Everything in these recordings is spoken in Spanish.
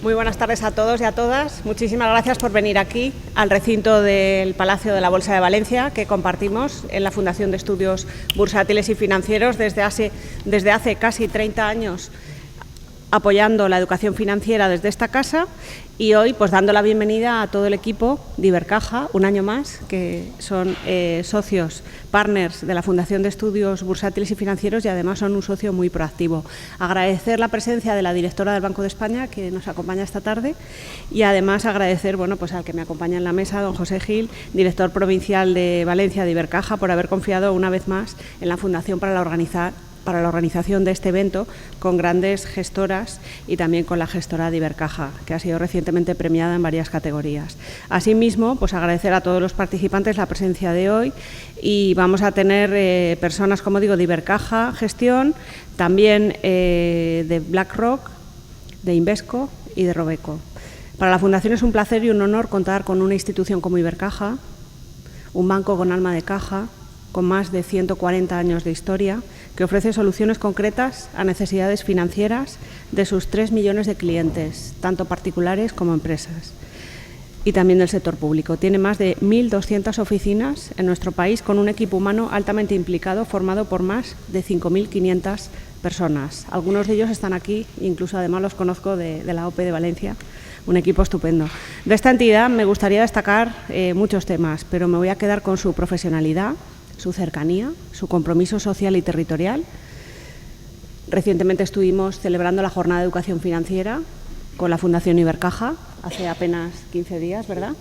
Muy buenas tardes a todos y a todas. Muchísimas gracias por venir aquí al recinto del Palacio de la Bolsa de Valencia, que compartimos en la Fundación de Estudios Bursátiles y Financieros desde hace casi 30 años, apoyando la educación financiera desde esta casa, y hoy pues dando la bienvenida a todo el equipo de Ibercaja, un año más, que son socios, partners de la Fundación de Estudios Bursátiles y Financieros, y además son un socio muy proactivo. Agradecer la presencia de la directora del Banco de España, que nos acompaña esta tarde, y además agradecer pues al que me acompaña en la mesa, don José Gil, director provincial de Valencia de Ibercaja, por haber confiado una vez más en la Fundación para la organización de este evento, con grandes gestoras y también con la gestora de Ibercaja, que ha sido recientemente premiada en varias categorías. Asimismo, pues agradecer a todos los participantes la presencia de hoy, y vamos a tener personas, como digo, de Ibercaja Gestión, también de BlackRock, de Invesco y de Robeco. Para la Fundación es un placer y un honor contar con una institución como Ibercaja, un banco con alma de caja, con más de 140 años de historia, que ofrece soluciones concretas a necesidades financieras de sus 3 millones de clientes, tanto particulares como empresas, y también del sector público. Tiene más de 1.200 oficinas en nuestro país, con un equipo humano altamente implicado, formado por más de 5.500 personas. Algunos de ellos están aquí, incluso además los conozco de la OPE de Valencia, un equipo estupendo. De esta entidad me gustaría destacar muchos temas, pero me voy a quedar con su profesionalidad, su cercanía, su compromiso social y territorial. Recientemente estuvimos celebrando la Jornada de Educación Financiera con la Fundación Ibercaja, hace apenas 15 días, ¿verdad?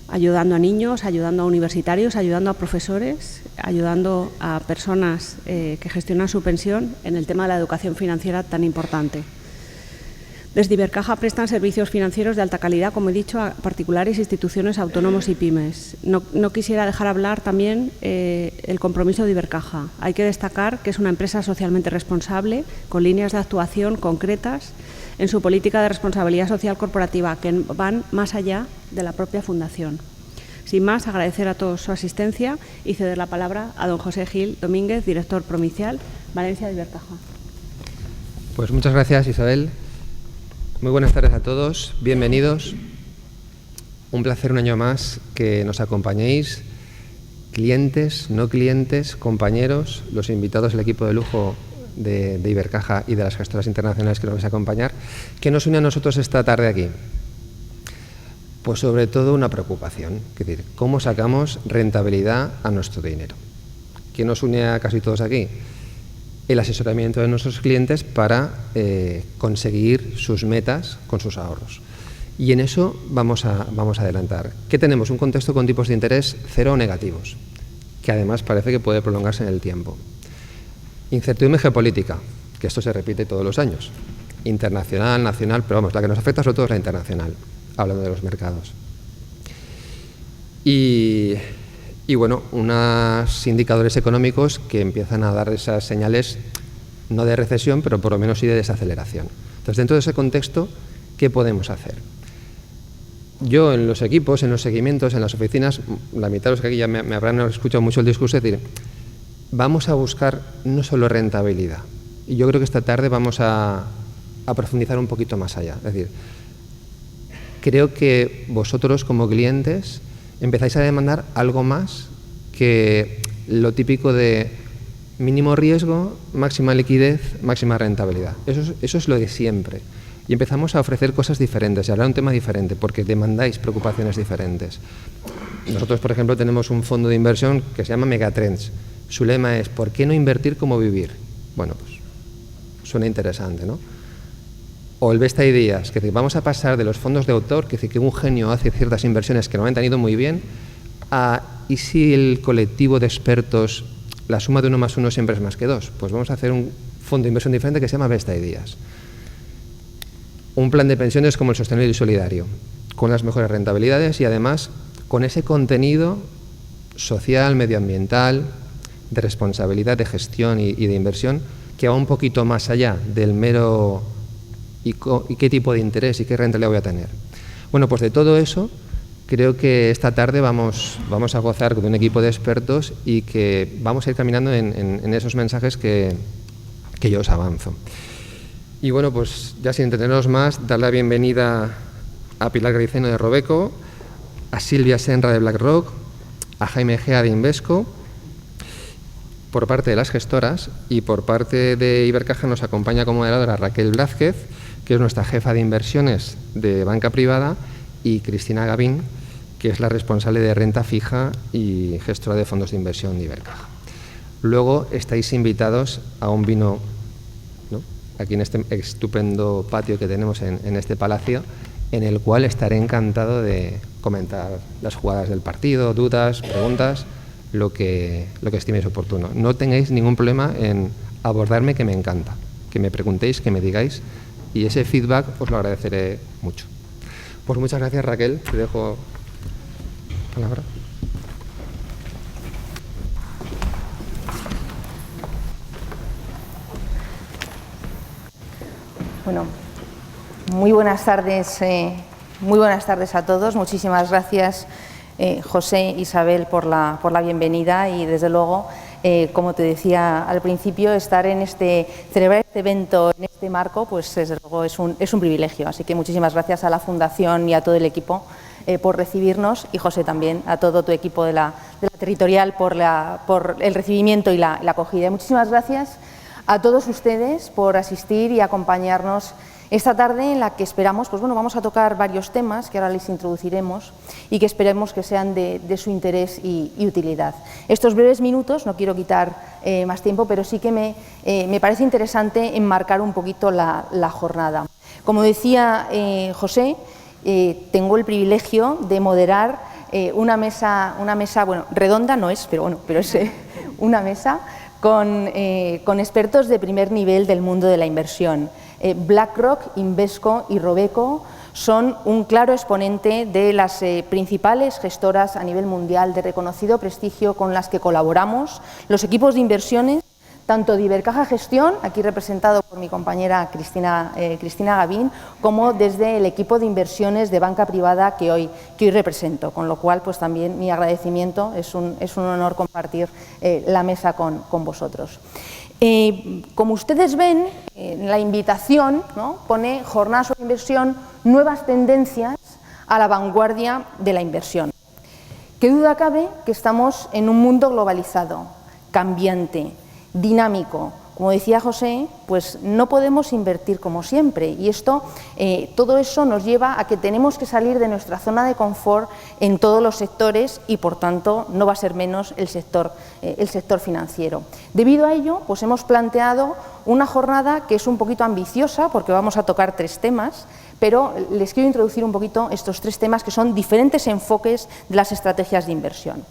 Ayudando a niños, ayudando a universitarios, ayudando a profesores, ayudando a personas que gestionan su pensión en el tema de la educación financiera tan importante. Desde Ibercaja prestan servicios financieros de alta calidad, como he dicho, a particulares, instituciones, autónomos y pymes. No quisiera dejar hablar también el compromiso de Ibercaja. Hay que destacar que es una empresa socialmente responsable, con líneas de actuación concretas en su política de responsabilidad social corporativa, que van más allá de la propia Fundación. Sin más, agradecer a todos su asistencia y ceder la palabra a don José Gil Domínguez, director provincial, Valencia de Ibercaja. Pues muchas gracias, Isabel. Muy buenas tardes a todos, bienvenidos. Un placer un año más que nos acompañéis, clientes, no clientes, compañeros, los invitados del equipo de lujo de Ibercaja y de las gestoras internacionales que nos vais a acompañar. ¿Qué nos une a nosotros esta tarde aquí? Pues sobre todo una preocupación, es decir, ¿cómo sacamos rentabilidad a nuestro dinero? ¿Qué nos une a casi todos aquí? El asesoramiento de nuestros clientes para conseguir sus metas con sus ahorros. Y en eso vamos a adelantar. ¿Qué tenemos? Un contexto con tipos de interés cero o negativos, que además parece que puede prolongarse en el tiempo. Incertidumbre geopolítica, que esto se repite todos los años. Internacional, nacional, pero vamos, la que nos afecta sobre todo es la internacional, hablando de los mercados. Y bueno, unos indicadores económicos que empiezan a dar esas señales, no de recesión, pero por lo menos sí de desaceleración. Entonces, dentro de ese contexto, ¿qué podemos hacer? Yo en los equipos, en los seguimientos, en las oficinas, la mitad de los que aquí ya me habrán escuchado mucho el discurso, es decir, vamos a buscar no solo rentabilidad. Y yo creo que esta tarde vamos a profundizar un poquito más allá. Es decir, creo que vosotros como clientes empezáis a demandar algo más que lo típico de mínimo riesgo, máxima liquidez, máxima rentabilidad. Eso es lo de siempre. Y empezamos a ofrecer cosas diferentes, y hablar un tema diferente, porque demandáis preocupaciones diferentes. Nosotros, por ejemplo, tenemos un fondo de inversión que se llama Megatrends. Su lema es, ¿por qué no invertir como vivir? Bueno, pues suena interesante, ¿no? O el Best Ideas, que vamos a pasar de los fondos de autor, que un genio hace ciertas inversiones que normalmente han ido muy bien, a ¿y si el colectivo de expertos, la suma de 1 más 1 siempre es más que 2? Pues vamos a hacer un fondo de inversión diferente que se llama Best Ideas. Un plan de pensiones como el sostenible y solidario, con las mejores rentabilidades y además con ese contenido social, medioambiental, de responsabilidad, de gestión y de inversión, que va un poquito más allá del mero ¿y qué tipo de interés y qué rentabilidad voy a tener? Bueno, pues de todo eso creo que esta tarde vamos a gozar de un equipo de expertos y que vamos a ir caminando en esos mensajes que yo os avanzo. Y bueno, pues ya sin entretenernos más, dar la bienvenida a Pilar Gariceno de Robeco, a Silvia Senra de BlackRock, a Jaime Gea de Invesco, por parte de las gestoras, y por parte de Ibercaja nos acompaña como moderadora Raquel Blázquez, que es nuestra jefa de inversiones de banca privada, y Cristina Gavín, que es la responsable de renta fija y gestora de fondos de inversión de Ibercaja. Luego estáis invitados a un vino, ¿no?, aquí en este estupendo patio que tenemos en este palacio, en el cual estaré encantado de comentar las jugadas del partido, dudas, preguntas, lo que estiméis oportuno. No tengáis ningún problema en abordarme, que me encanta, que me preguntéis, que me digáis, y ese feedback os lo agradeceré mucho. Pues muchas gracias, Raquel, te dejo la palabra. Bueno, muy buenas tardes a todos. Muchísimas gracias, José, Isabel, por la bienvenida y, desde luego, como te decía al principio, celebrar este evento en este marco, pues desde luego es un privilegio. Así que muchísimas gracias a la Fundación y a todo el equipo por recibirnos, y José también, a todo tu equipo de la territorial por el recibimiento y la acogida. Muchísimas gracias a todos ustedes por asistir y acompañarnos esta tarde, en la que esperamos, pues bueno, vamos a tocar varios temas que ahora les introduciremos y que esperemos que sean de su interés y utilidad. Estos breves minutos, no quiero quitar más tiempo, pero sí que me parece interesante enmarcar un poquito la jornada. Como decía José, tengo el privilegio de moderar una mesa, bueno, redonda no es, pero bueno, es una mesa con expertos de primer nivel del mundo de la inversión. BlackRock, Invesco y Robeco son un claro exponente de las principales gestoras a nivel mundial de reconocido prestigio con las que colaboramos. Los equipos de inversiones, tanto de Ibercaja Gestión, aquí representado por mi compañera Cristina Gavín, como desde el equipo de inversiones de banca privada que hoy represento, con lo cual pues también mi agradecimiento, es un honor compartir la mesa con vosotros. Como ustedes ven, la invitación, ¿no?, pone jornada sobre inversión, nuevas tendencias a la vanguardia de la inversión. Qué duda cabe que estamos en un mundo globalizado, cambiante, dinámico. Como decía José, pues no podemos invertir como siempre, y todo eso nos lleva a que tenemos que salir de nuestra zona de confort en todos los sectores, y por tanto no va a ser menos el sector financiero. Debido a ello, pues hemos planteado una jornada que es un poquito ambiciosa, porque vamos a tocar 3 temas, pero les quiero introducir un poquito estos 3 temas, que son diferentes enfoques de las estrategias de inversión.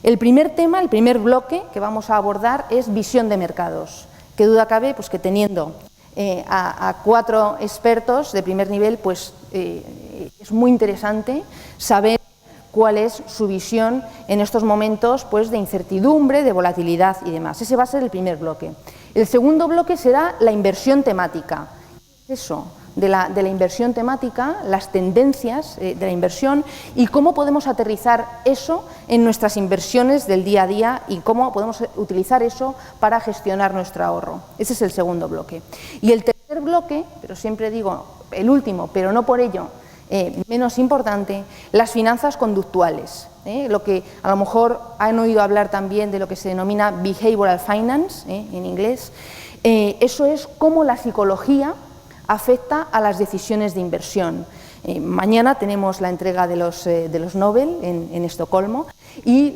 El primer tema, el primer bloque que vamos a abordar, es visión de mercados. Qué duda cabe, pues, que teniendo a 4 expertos de primer nivel, pues es muy interesante saber cuál es su visión en estos momentos, pues, de incertidumbre, de volatilidad y demás. Ese va a ser el primer bloque. El segundo bloque será la inversión temática. Eso, de la inversión temática, las tendencias de la inversión y cómo podemos aterrizar eso en nuestras inversiones del día a día y cómo podemos utilizar eso para gestionar nuestro ahorro. Ese es el segundo bloque. Y el tercer bloque, pero siempre digo el último, pero no por ello menos importante, las finanzas conductuales. Lo que a lo mejor han oído hablar también de lo que se denomina behavioral finance, en inglés. Eso es cómo la psicología afecta a las decisiones de inversión. Mañana tenemos la entrega de los Nobel en Estocolmo, y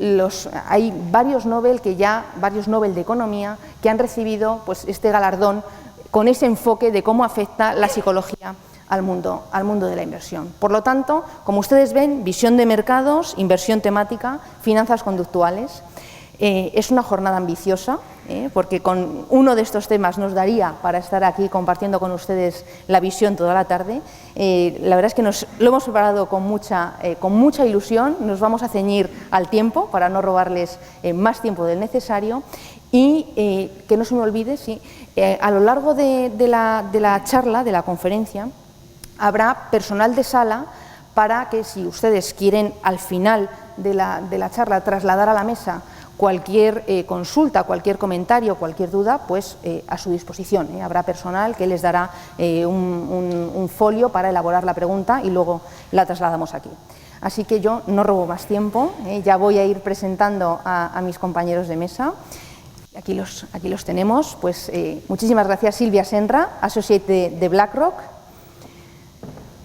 hay varios Nobel de Economía que han recibido, pues, este galardón con ese enfoque de cómo afecta la psicología al mundo de la inversión. Por lo tanto, como ustedes ven, visión de mercados, inversión temática, finanzas conductuales. Es una jornada ambiciosa, porque con uno de estos temas nos daría para estar aquí compartiendo con ustedes la visión toda la tarde. La verdad es que lo hemos preparado con mucha ilusión. Nos vamos a ceñir al tiempo para no robarles más tiempo del necesario. Y que no se me olvide, a lo largo de la charla, de la conferencia, habrá personal de sala para que, si ustedes quieren al final de la charla trasladar a la mesa cualquier consulta, cualquier comentario, cualquier duda, pues a su disposición. Habrá personal que les dará un folio para elaborar la pregunta y luego la trasladamos aquí. Así que yo no robo más tiempo, ya voy a ir presentando a mis compañeros de mesa. Aquí los tenemos. Pues muchísimas gracias, Silvia Senra, Associate de BlackRock,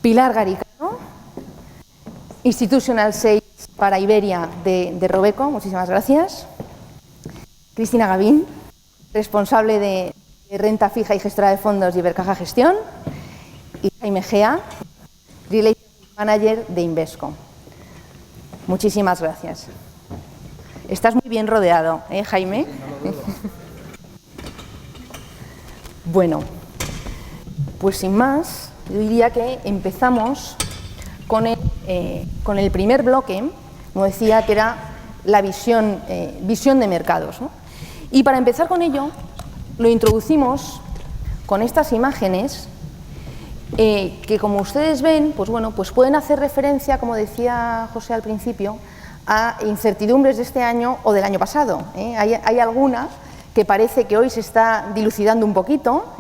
Pilar Garicano, Institutional Sales para Iberia de Robeco, muchísimas gracias. Cristina Gavín, responsable de renta fija y gestora de fondos de Ibercaja Gestión. Y Jaime Gea, Relationship Manager de Invesco. Muchísimas gracias. Estás muy bien rodeado, Jaime. Bueno, pues sin más, yo diría que empezamos con el primer bloque, como decía, que era la visión de mercados, ¿no? Y para empezar con ello, lo introducimos con estas imágenes que, como ustedes ven, pues bueno, pues pueden hacer referencia, como decía José al principio, a incertidumbres de este año o del año pasado. Hay alguna que parece que hoy se está dilucidando un poquito,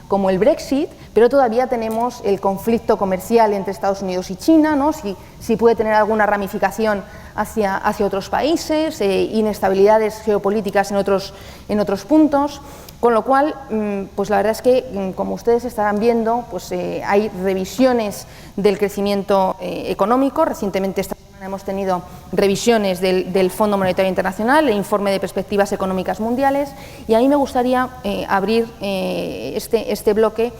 como el Brexit, pero todavía tenemos el conflicto comercial entre Estados Unidos y China, ¿no? Si puede tener alguna ramificación hacia otros países, inestabilidades geopolíticas en otros puntos, con lo cual, pues la verdad es que, como ustedes estarán viendo, pues hay revisiones del crecimiento económico. Recientemente esta semana hemos tenido revisiones del Fondo Monetario Internacional, el informe de perspectivas económicas mundiales, y a mí me gustaría abrir este bloque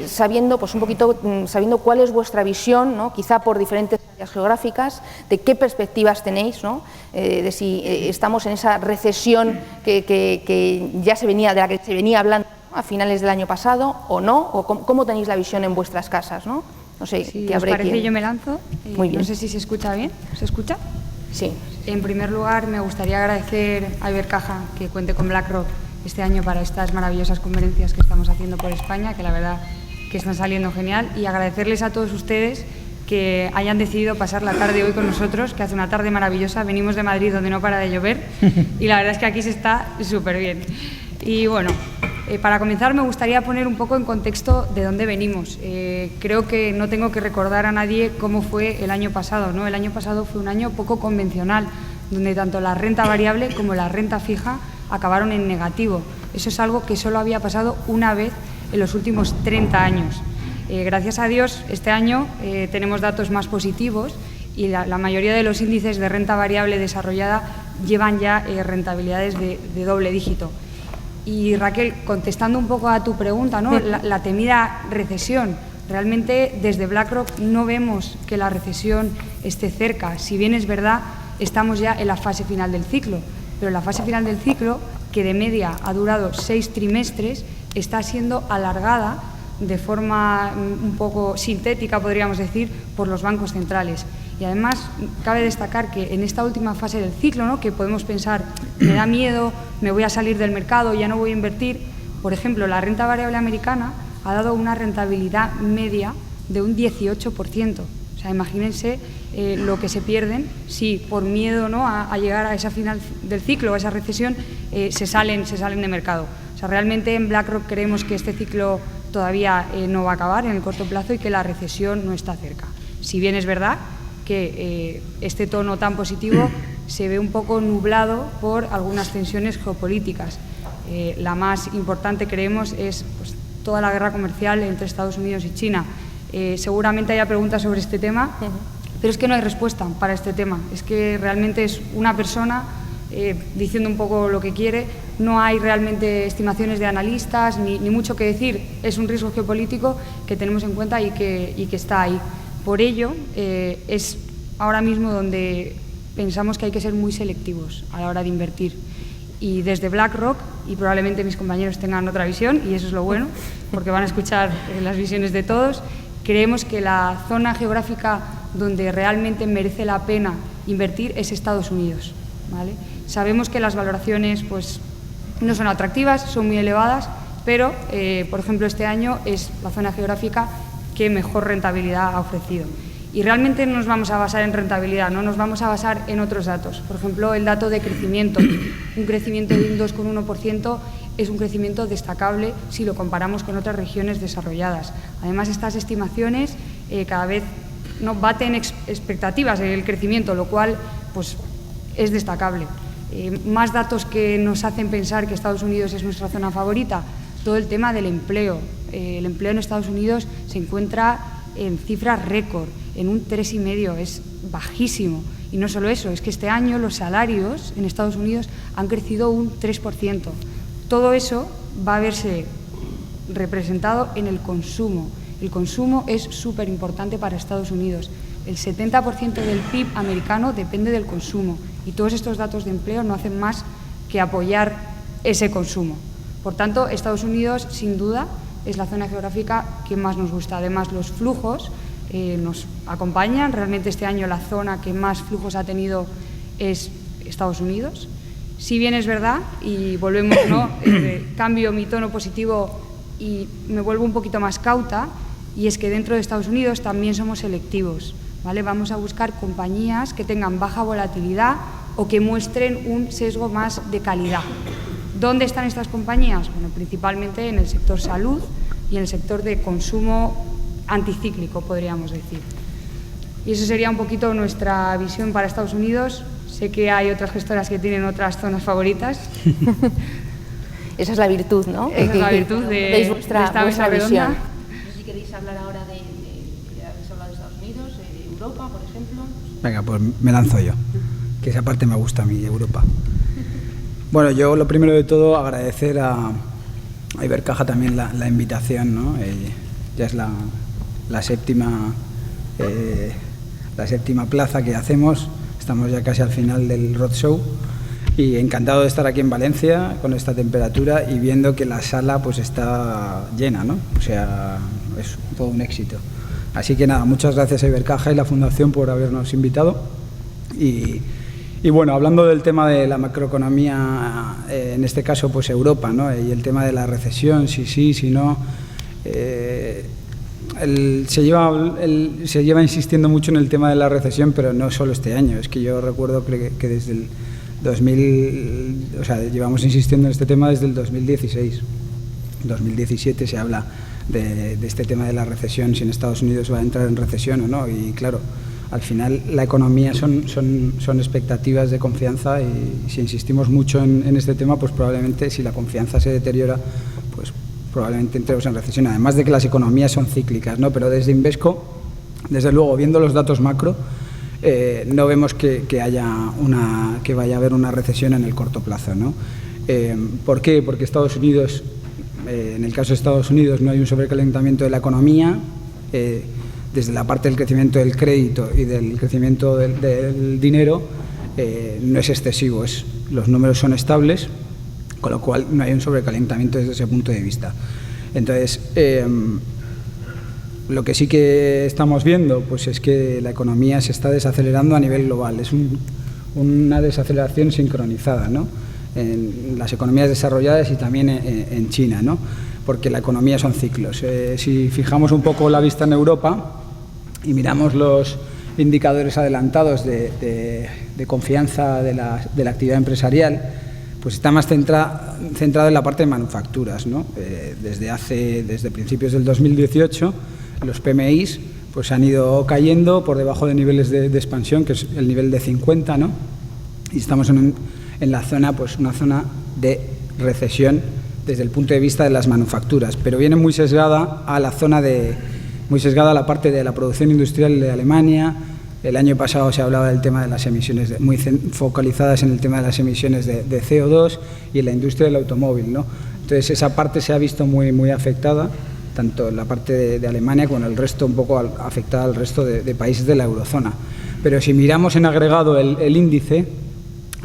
sabiendo, pues un poquito, sabiendo cuál es vuestra visión, ¿no? Quizá por diferentes áreas geográficas, de qué perspectivas tenéis, ¿no? De si estamos en esa recesión que ya de la que se venía hablando, ¿no?, a finales del año pasado, o no, o cómo tenéis la visión en vuestras casas, ¿no? No sé, si ¿qué os habré parece, aquí? yo me lanzo. Muy bien. No sé si se escucha bien. ¿Se escucha? Sí. En primer lugar, me gustaría agradecer a Ibercaja que cuente con BlackRock este año para estas maravillosas conferencias que estamos haciendo por España, que la verdad que están saliendo genial, y agradecerles a todos ustedes que hayan decidido pasar la tarde hoy con nosotros, que hace una tarde maravillosa. Venimos de Madrid, donde no para de llover, y la verdad es que aquí se está súper bien. Y bueno, para comenzar me gustaría poner un poco en contexto de dónde venimos. Creo que no tengo que recordar a nadie cómo fue el año pasado, ¿no? El año pasado fue un año poco convencional, donde tanto la renta variable como la renta fija acabaron en negativo. Eso es algo que solo había pasado una vez en los últimos 30 años. Gracias a Dios, este año tenemos datos más positivos y la mayoría de los índices de renta variable desarrollada llevan ya rentabilidades de doble dígito. Y Raquel, contestando un poco a tu pregunta, ¿no? La temida recesión. Realmente desde BlackRock no vemos que la recesión esté cerca. Si bien es verdad, estamos ya en la fase final del ciclo, pero la fase final del ciclo, que de media ha durado 6 trimestres, está siendo alargada de forma un poco sintética, podríamos decir, por los bancos centrales. Y además cabe destacar que en esta última fase del ciclo, ¿no?, que podemos pensar, me da miedo, me voy a salir del mercado, ya no voy a invertir. Por ejemplo, la renta variable americana ha dado una rentabilidad media de un 18%. O sea, imagínense lo que se pierden si por miedo, ¿no?, a llegar a esa final del ciclo, a esa recesión, se salen de mercado. O sea, realmente en BlackRock creemos que este ciclo todavía no va a acabar en el corto plazo y que la recesión no está cerca. Si bien es verdad que este tono tan positivo se ve un poco nublado por algunas tensiones geopolíticas. La más importante, creemos, es pues, toda la guerra comercial entre Estados Unidos y China. Seguramente haya preguntas sobre este tema, pero es que no hay respuesta para este tema. Es que realmente es una persona diciendo un poco lo que quiere. No hay realmente estimaciones de analistas ni mucho que decir. Es un riesgo geopolítico que tenemos en cuenta y que está ahí. Por ello, es ahora mismo donde pensamos que hay que ser muy selectivos a la hora de invertir. Y desde BlackRock, y probablemente mis compañeros tengan otra visión, y eso es lo bueno, porque van a escuchar las visiones de todos, creemos que la zona geográfica donde realmente merece la pena invertir es Estados Unidos, ¿vale? Sabemos que las valoraciones pues, no son atractivas, son muy elevadas, pero, por ejemplo, este año es la zona geográfica que mejor rentabilidad ha ofrecido. Y realmente no nos vamos a basar en rentabilidad, no nos vamos a basar en otros datos. Por ejemplo, el dato de crecimiento. Un crecimiento de un 2,1% es un crecimiento destacable si lo comparamos con otras regiones desarrolladas. Además, estas estimaciones cada vez no baten expectativas del crecimiento, lo cual pues, es destacable. Más datos que nos hacen pensar que Estados Unidos es nuestra zona favorita, todo el tema del empleo. El empleo en Estados Unidos se encuentra en cifras récord, en un 3,5%, es bajísimo. Y no solo eso, es que este año los salarios en Estados Unidos han crecido un 3%. Todo eso va a verse representado en el consumo. El consumo es súper importante para Estados Unidos. El 70% del PIB americano depende del consumo y todos estos datos de empleo no hacen más que apoyar ese consumo. Por tanto, Estados Unidos, sin duda, es la zona geográfica que más nos gusta. Además, los flujos nos acompañan. Realmente este año la zona que más flujos ha tenido es Estados Unidos. Si bien es verdad, y volvemos, ¿no? Cambio mi tono positivo y me vuelvo un poquito más cauta, y es que dentro de Estados Unidos también somos selectivos, ¿vale? Vamos a buscar compañías que tengan baja volatilidad o que muestren un sesgo más de calidad. ¿Dónde están estas compañías? Bueno, principalmente en el sector salud y en el sector de consumo anticíclico, podríamos decir. Y eso sería un poquito nuestra visión para Estados Unidos. Sé que hay otras gestoras que tienen otras zonas favoritas. Esa es la virtud, ¿no? Esa es la virtud de esta mesa redonda. No sé si queréis hablar ahora habéis hablado de Estados Unidos, de Europa, por ejemplo. Venga, pues me lanzo yo, que esa parte me gusta a mí, Europa. Bueno, yo lo primero de todo agradecer a Ibercaja también la invitación, ¿no? Ya es la séptima plaza que hacemos, estamos ya casi al final del roadshow y encantado de estar aquí en Valencia con esta temperatura y viendo que la sala pues está llena, ¿no? O sea, es todo un éxito. Así que nada, muchas gracias a Ibercaja y la Fundación por habernos invitado y bueno, hablando del tema de la macroeconomía, en este caso pues Europa, ¿no? Y el tema de la recesión, si sí, si no, se lleva insistiendo mucho en el tema de la recesión, pero no solo este año. Es que yo recuerdo que desde el 2000, o sea, llevamos insistiendo en este tema desde el 2016. En 2017 se habla de este tema de la recesión, si en Estados Unidos va a entrar en recesión o no. Y claro, al final la economía son expectativas de confianza y si insistimos mucho en este tema, pues probablemente si la confianza se deteriora, pues probablemente entremos en recesión. Además de que las economías son cíclicas, ¿no? Pero desde Invesco, desde luego, viendo los datos macro, no vemos que vaya a haber una recesión en el corto plazo, ¿no? ¿Por qué? Porque Estados Unidos, en el caso de Estados Unidos, no hay un sobrecalentamiento de la economía. Desde la parte del crecimiento del crédito y del crecimiento del dinero no es excesivo, los números son estables, con lo cual no hay un sobrecalentamiento desde ese punto de vista. Entonces, lo que sí que estamos viendo pues es que la economía se está desacelerando a nivel global, es una desaceleración sincronizada, ¿no? En las economías desarrolladas y también en China, ¿no? Porque la economía son ciclos. Si fijamos un poco la vista en Europa y miramos los indicadores adelantados de confianza de la actividad empresarial, pues está más centrado en la parte de manufacturas, ¿no? Desde principios del 2018 los PMIs pues han ido cayendo por debajo de niveles de expansión, que es el nivel de 50, ¿no? Y estamos en la zona, pues una zona de recesión desde el punto de vista de las manufacturas, pero viene muy sesgada a la parte de la producción industrial de Alemania. El año pasado se hablaba del tema de las emisiones, muy focalizadas en el tema de las emisiones de CO2 y en la industria del automóvil, ¿no? Entonces esa parte se ha visto muy afectada, tanto la parte de Alemania como el resto, un poco afectada al resto de países de la eurozona. Pero si miramos en agregado el índice,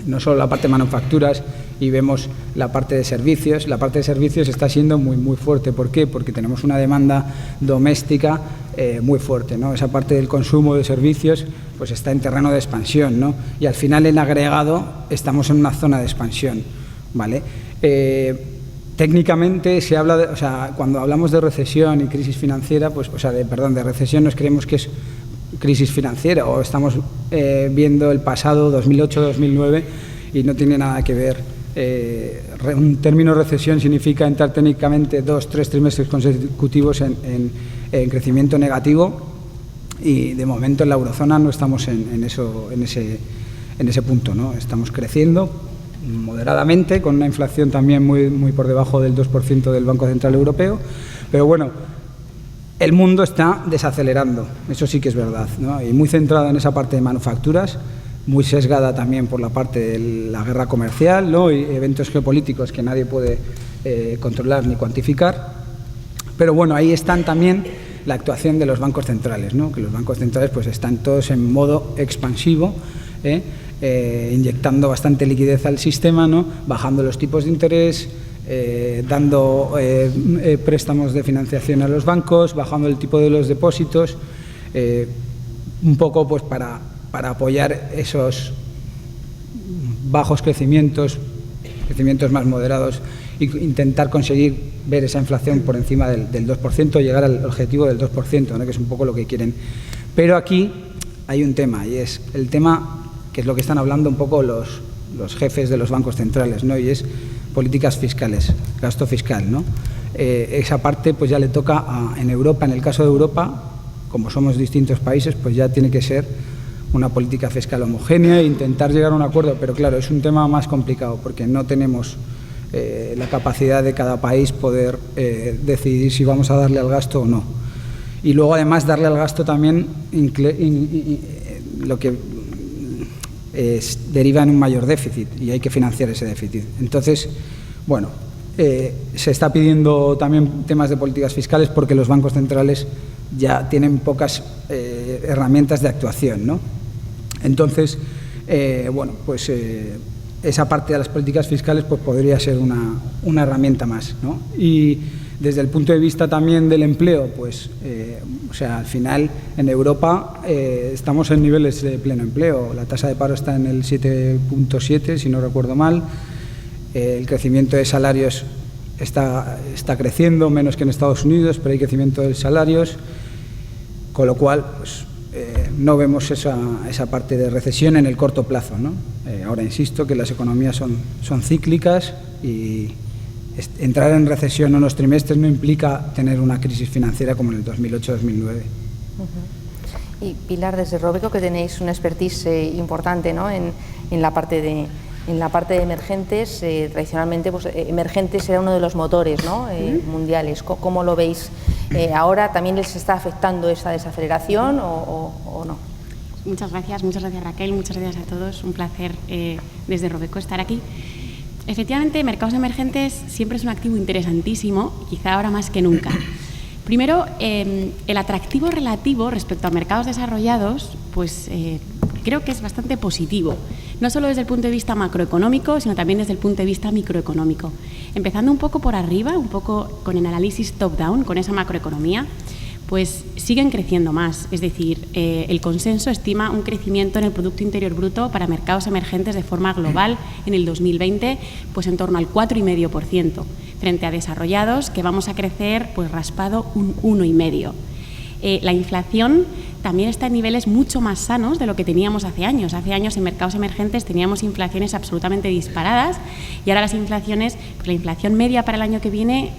no solo la parte de manufacturas, y vemos la parte de servicios está siendo muy fuerte. ¿Por qué? Porque tenemos una demanda doméstica muy fuerte, ¿no? Esa parte del consumo de servicios pues está en terreno de expansión, ¿no? Y al final en agregado estamos en una zona de expansión, ¿vale? Técnicamente se habla cuando hablamos de recesión y crisis financiera, pues, de recesión nos creemos que es crisis financiera o estamos viendo el pasado 2008-2009 y no tiene nada que ver. Un término recesión significa entrar técnicamente 2-3 trimestres consecutivos en crecimiento negativo y de momento en la eurozona no estamos en ese punto, ¿no? Estamos creciendo moderadamente con una inflación también muy por debajo del 2% del Banco Central Europeo, pero bueno, el mundo está desacelerando, eso sí que es verdad, ¿no? Y muy centrado en esa parte de manufacturas, muy sesgada también por la parte de la guerra comercial, ¿no? Y eventos geopolíticos que nadie puede controlar ni cuantificar. Pero bueno, ahí están también la actuación de los bancos centrales, ¿no? Que los bancos centrales pues están todos en modo expansivo, inyectando bastante liquidez al sistema, ¿no? Bajando los tipos de interés, dando préstamos de financiación a los bancos, bajando el tipo de los depósitos, un poco pues para apoyar esos bajos crecimientos más moderados e intentar conseguir ver esa inflación por encima del 2%, llegar al objetivo del 2%, ¿no? Que es un poco lo que quieren. Pero aquí hay un tema, y es el tema que es lo que están hablando un poco los jefes de los bancos centrales, ¿no? Y es políticas fiscales, gasto fiscal, ¿no? Esa parte pues ya le toca en Europa, en el caso de Europa, como somos distintos países, pues ya tiene que ser una política fiscal homogénea e intentar llegar a un acuerdo, pero claro, es un tema más complicado porque no tenemos la capacidad de cada país poder decidir si vamos a darle al gasto o no. Y luego además darle al gasto también lo que deriva en un mayor déficit y hay que financiar ese déficit. Entonces, bueno, se está pidiendo también temas de políticas fiscales porque los bancos centrales ya tienen pocas herramientas de actuación, ¿no? Entonces, bueno, pues esa parte de las políticas fiscales pues podría ser una herramienta más, ¿no? Y desde el punto de vista también del empleo, pues, o sea, al final en Europa estamos en niveles de pleno empleo. La tasa de paro está en el 7.7, si no recuerdo mal. El crecimiento de salarios está creciendo, menos que en Estados Unidos, pero hay crecimiento de salarios, con lo cual, pues, no vemos esa parte de recesión en el corto plazo, ¿no? Ahora insisto que las economías son cíclicas y entrar en recesión unos trimestres no implica tener una crisis financiera como en el 2008-2009. Y Pilar, desde Robeco que tenéis una expertise importante, ¿no? en la parte de emergentes, tradicionalmente pues, emergentes era uno de los motores, ¿no? Mundiales. ¿Cómo lo veis? ¿Ahora también les está afectando esa desaceleración o no? Muchas gracias Raquel, muchas gracias a todos. Un placer desde Robeco estar aquí. Efectivamente, mercados emergentes siempre es un activo interesantísimo, quizá ahora más que nunca. Primero, el atractivo relativo respecto a mercados desarrollados, pues creo que es bastante positivo, no solo desde el punto de vista macroeconómico, sino también desde el punto de vista microeconómico. Empezando un poco por arriba, un poco con el análisis top-down, con esa macroeconomía, pues siguen creciendo más. Es decir, el consenso estima un crecimiento en el Producto Interior Bruto para mercados emergentes de forma global en el 2020, pues en torno al 4,5%, frente a desarrollados que vamos a crecer pues raspado un 1,5%. La inflación también está en niveles mucho más sanos de lo que teníamos hace años. Hace años en mercados emergentes teníamos inflaciones absolutamente disparadas y ahora las inflaciones, pues la inflación media para el año que viene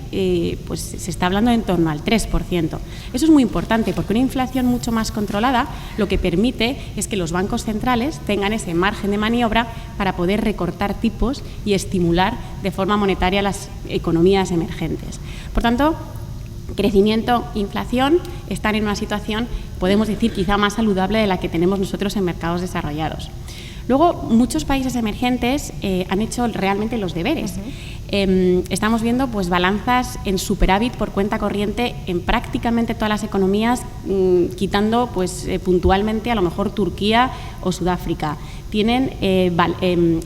pues se está hablando en torno al 3%. Eso es muy importante porque una inflación mucho más controlada lo que permite es que los bancos centrales tengan ese margen de maniobra para poder recortar tipos y estimular de forma monetaria las economías emergentes. Por tanto, crecimiento, inflación están en una situación, podemos decir, quizá más saludable de la que tenemos nosotros en mercados desarrollados. Luego, muchos países emergentes han hecho realmente los deberes. Estamos viendo pues, balanzas en superávit por cuenta corriente en prácticamente todas las economías, quitando pues, puntualmente a lo mejor Turquía o Sudáfrica. Tienen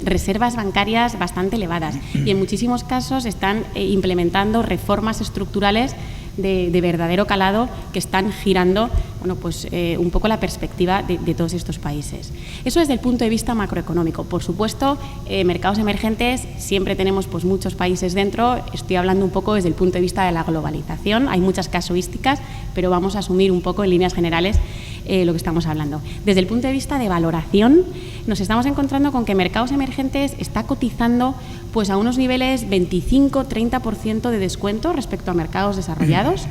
reservas bancarias bastante elevadas y en muchísimos casos están implementando reformas estructurales de verdadero calado que están girando bueno, pues, un poco la perspectiva de todos estos países. Eso desde el punto de vista macroeconómico. Por supuesto, mercados emergentes, siempre tenemos pues, muchos países dentro. Estoy hablando un poco desde el punto de vista de la globalización. Hay muchas casuísticas, pero vamos a asumir un poco en líneas generales lo que estamos hablando. Desde el punto de vista de valoración, nos estamos encontrando con que mercados emergentes está cotizando pues a unos niveles 25-30% de descuento respecto a mercados desarrollados.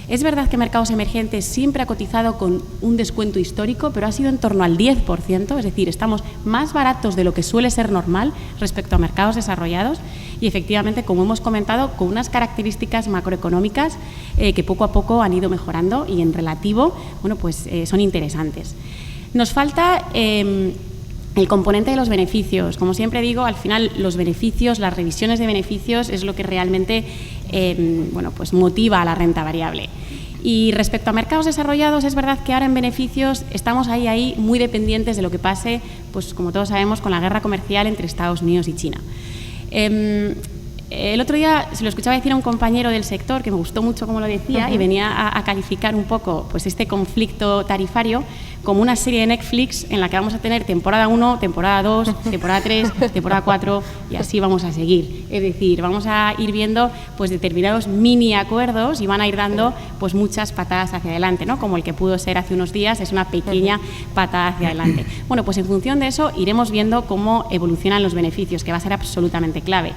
Es verdad que mercados emergentes siempre ha cotizado con un descuento histórico, pero ha sido en torno al 10%, es decir, estamos más baratos de lo que suele ser normal respecto a mercados desarrollados y efectivamente, como hemos comentado, con unas características macroeconómicas que poco a poco han ido mejorando y en relativo, bueno, pues son interesantes. Nos falta el componente de los beneficios. Como siempre digo, al final los beneficios, las revisiones de beneficios es lo que realmente bueno, pues motiva a la renta variable. Y respecto a mercados desarrollados, es verdad que ahora en beneficios estamos ahí muy dependientes de lo que pase, pues como todos sabemos, con la guerra comercial entre Estados Unidos y China. El otro día se lo escuchaba decir a un compañero del sector, que me gustó mucho como lo decía, y venía a calificar un poco pues este conflicto tarifario como una serie de Netflix en la que vamos a tener temporada 1, temporada 2, temporada 3, temporada 4 y así vamos a seguir. Es decir, vamos a ir viendo pues determinados mini acuerdos y van a ir dando pues muchas patadas hacia adelante, ¿no? Como el que pudo ser hace unos días, es una pequeña patada hacia adelante. Bueno, pues en función de eso iremos viendo cómo evolucionan los beneficios, que va a ser absolutamente clave.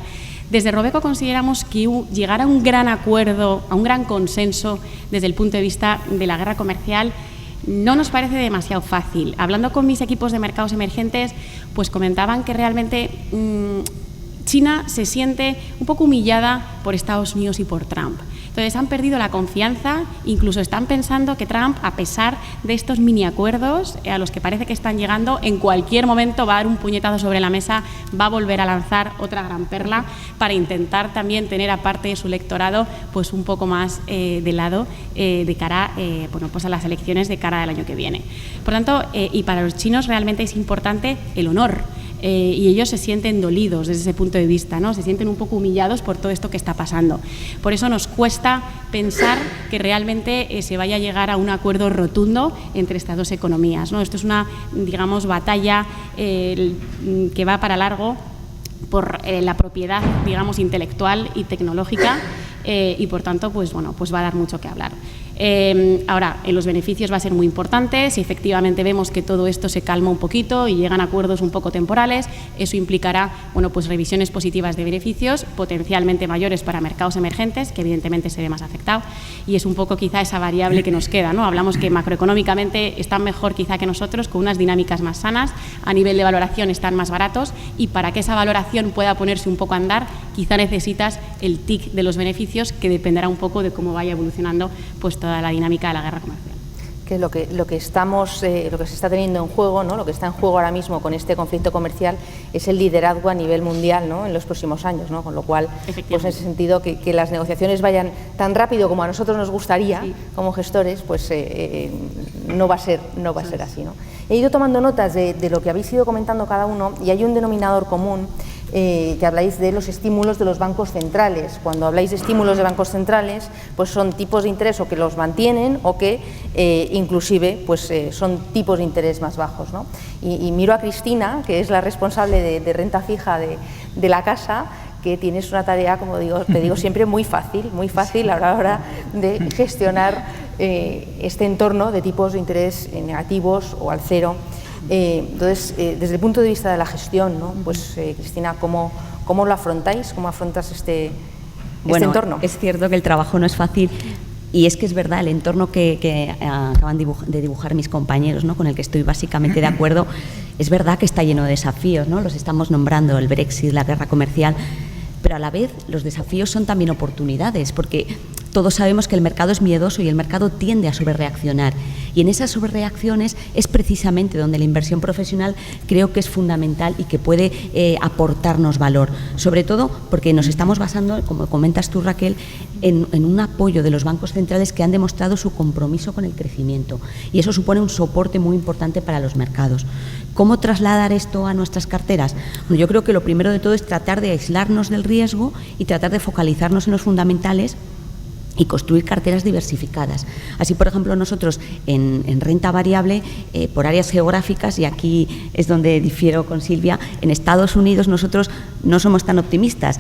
Desde Robeco consideramos que llegar a un gran acuerdo, a un gran consenso desde el punto de vista de la guerra comercial no nos parece demasiado fácil. Hablando con mis equipos de mercados emergentes, pues comentaban que realmente China se siente un poco humillada por Estados Unidos y por Trump. Entonces han perdido la confianza, incluso están pensando que Trump, a pesar de estos mini acuerdos a los que parece que están llegando, en cualquier momento va a dar un puñetazo sobre la mesa, va a volver a lanzar otra gran perla para intentar también tener a parte de su electorado pues un poco más de lado de cara bueno, pues a las elecciones de cara al año que viene. Por tanto, y para los chinos realmente es importante el honor. Y ellos se sienten dolidos desde ese punto de vista, ¿no? Se sienten un poco humillados por todo esto que está pasando. Por eso nos cuesta pensar que realmente se vaya a llegar a un acuerdo rotundo entre estas dos economías, ¿no? Esto es una, digamos, batalla que va para largo por la propiedad, digamos, intelectual y tecnológica y, por tanto, pues bueno, pues va a dar mucho que hablar. Ahora, en los beneficios va a ser muy importante. Si efectivamente vemos que todo esto se calma un poquito y llegan a acuerdos un poco temporales, eso implicará bueno, pues revisiones positivas de beneficios, potencialmente mayores para mercados emergentes, que evidentemente se ve más afectado, y es un poco quizá esa variable que nos queda, ¿no? Hablamos que macroeconómicamente están mejor quizá que nosotros, con unas dinámicas más sanas, a nivel de valoración están más baratos, y para que esa valoración pueda ponerse un poco a andar, quizá necesitas el TIC de los beneficios, que dependerá un poco de cómo vaya evolucionando pues toda la dinámica de la guerra comercial. Que lo que se está teniendo en juego, ¿no? Lo que está en juego ahora mismo con este conflicto comercial es el liderazgo a nivel mundial, ¿no? En los próximos años, ¿no? Con lo cual, pues en ese sentido, que las negociaciones vayan tan rápido como a nosotros nos gustaría, sí, como gestores, pues no va a ser así, ¿no? He ido tomando notas de lo que habéis ido comentando cada uno, y hay un denominador común. Que habláis de los estímulos de los bancos centrales. Cuando habláis de estímulos de bancos centrales, pues son tipos de interés o que los mantienen o que inclusive pues, son tipos de interés más bajos, ¿no? Y miro a Cristina, que es la responsable de renta fija de la casa, que tienes una tarea, como te digo siempre, muy fácil a la hora de gestionar este entorno de tipos de interés negativos o al cero. Entonces, desde el punto de vista de la gestión, ¿no? Pues Cristina, ¿cómo lo afrontáis? ¿Cómo afrontas este entorno? Es cierto que el trabajo no es fácil, y es que es verdad, el entorno que acaban de dibujar mis compañeros, ¿no? Con el que estoy básicamente de acuerdo, es verdad que está lleno de desafíos, ¿no? Los estamos nombrando, el Brexit, la guerra comercial, pero a la vez los desafíos son también oportunidades, porque todos sabemos que el mercado es miedoso y el mercado tiende a sobrereaccionar, y en esas sobrereacciones es precisamente donde la inversión profesional creo que es fundamental y que puede aportarnos valor, sobre todo porque nos estamos basando, como comentas tú, Raquel, en un apoyo de los bancos centrales que han demostrado su compromiso con el crecimiento, y eso supone un soporte muy importante para los mercados. ¿Cómo trasladar esto a nuestras carteras? Bueno, yo creo que lo primero de todo es tratar de aislarnos del riesgo y tratar de focalizarnos en los fundamentales y construir carteras diversificadas. Así, por ejemplo, nosotros en renta variable, por áreas geográficas, y aquí es donde difiero con Silvia, en Estados Unidos nosotros no somos tan optimistas.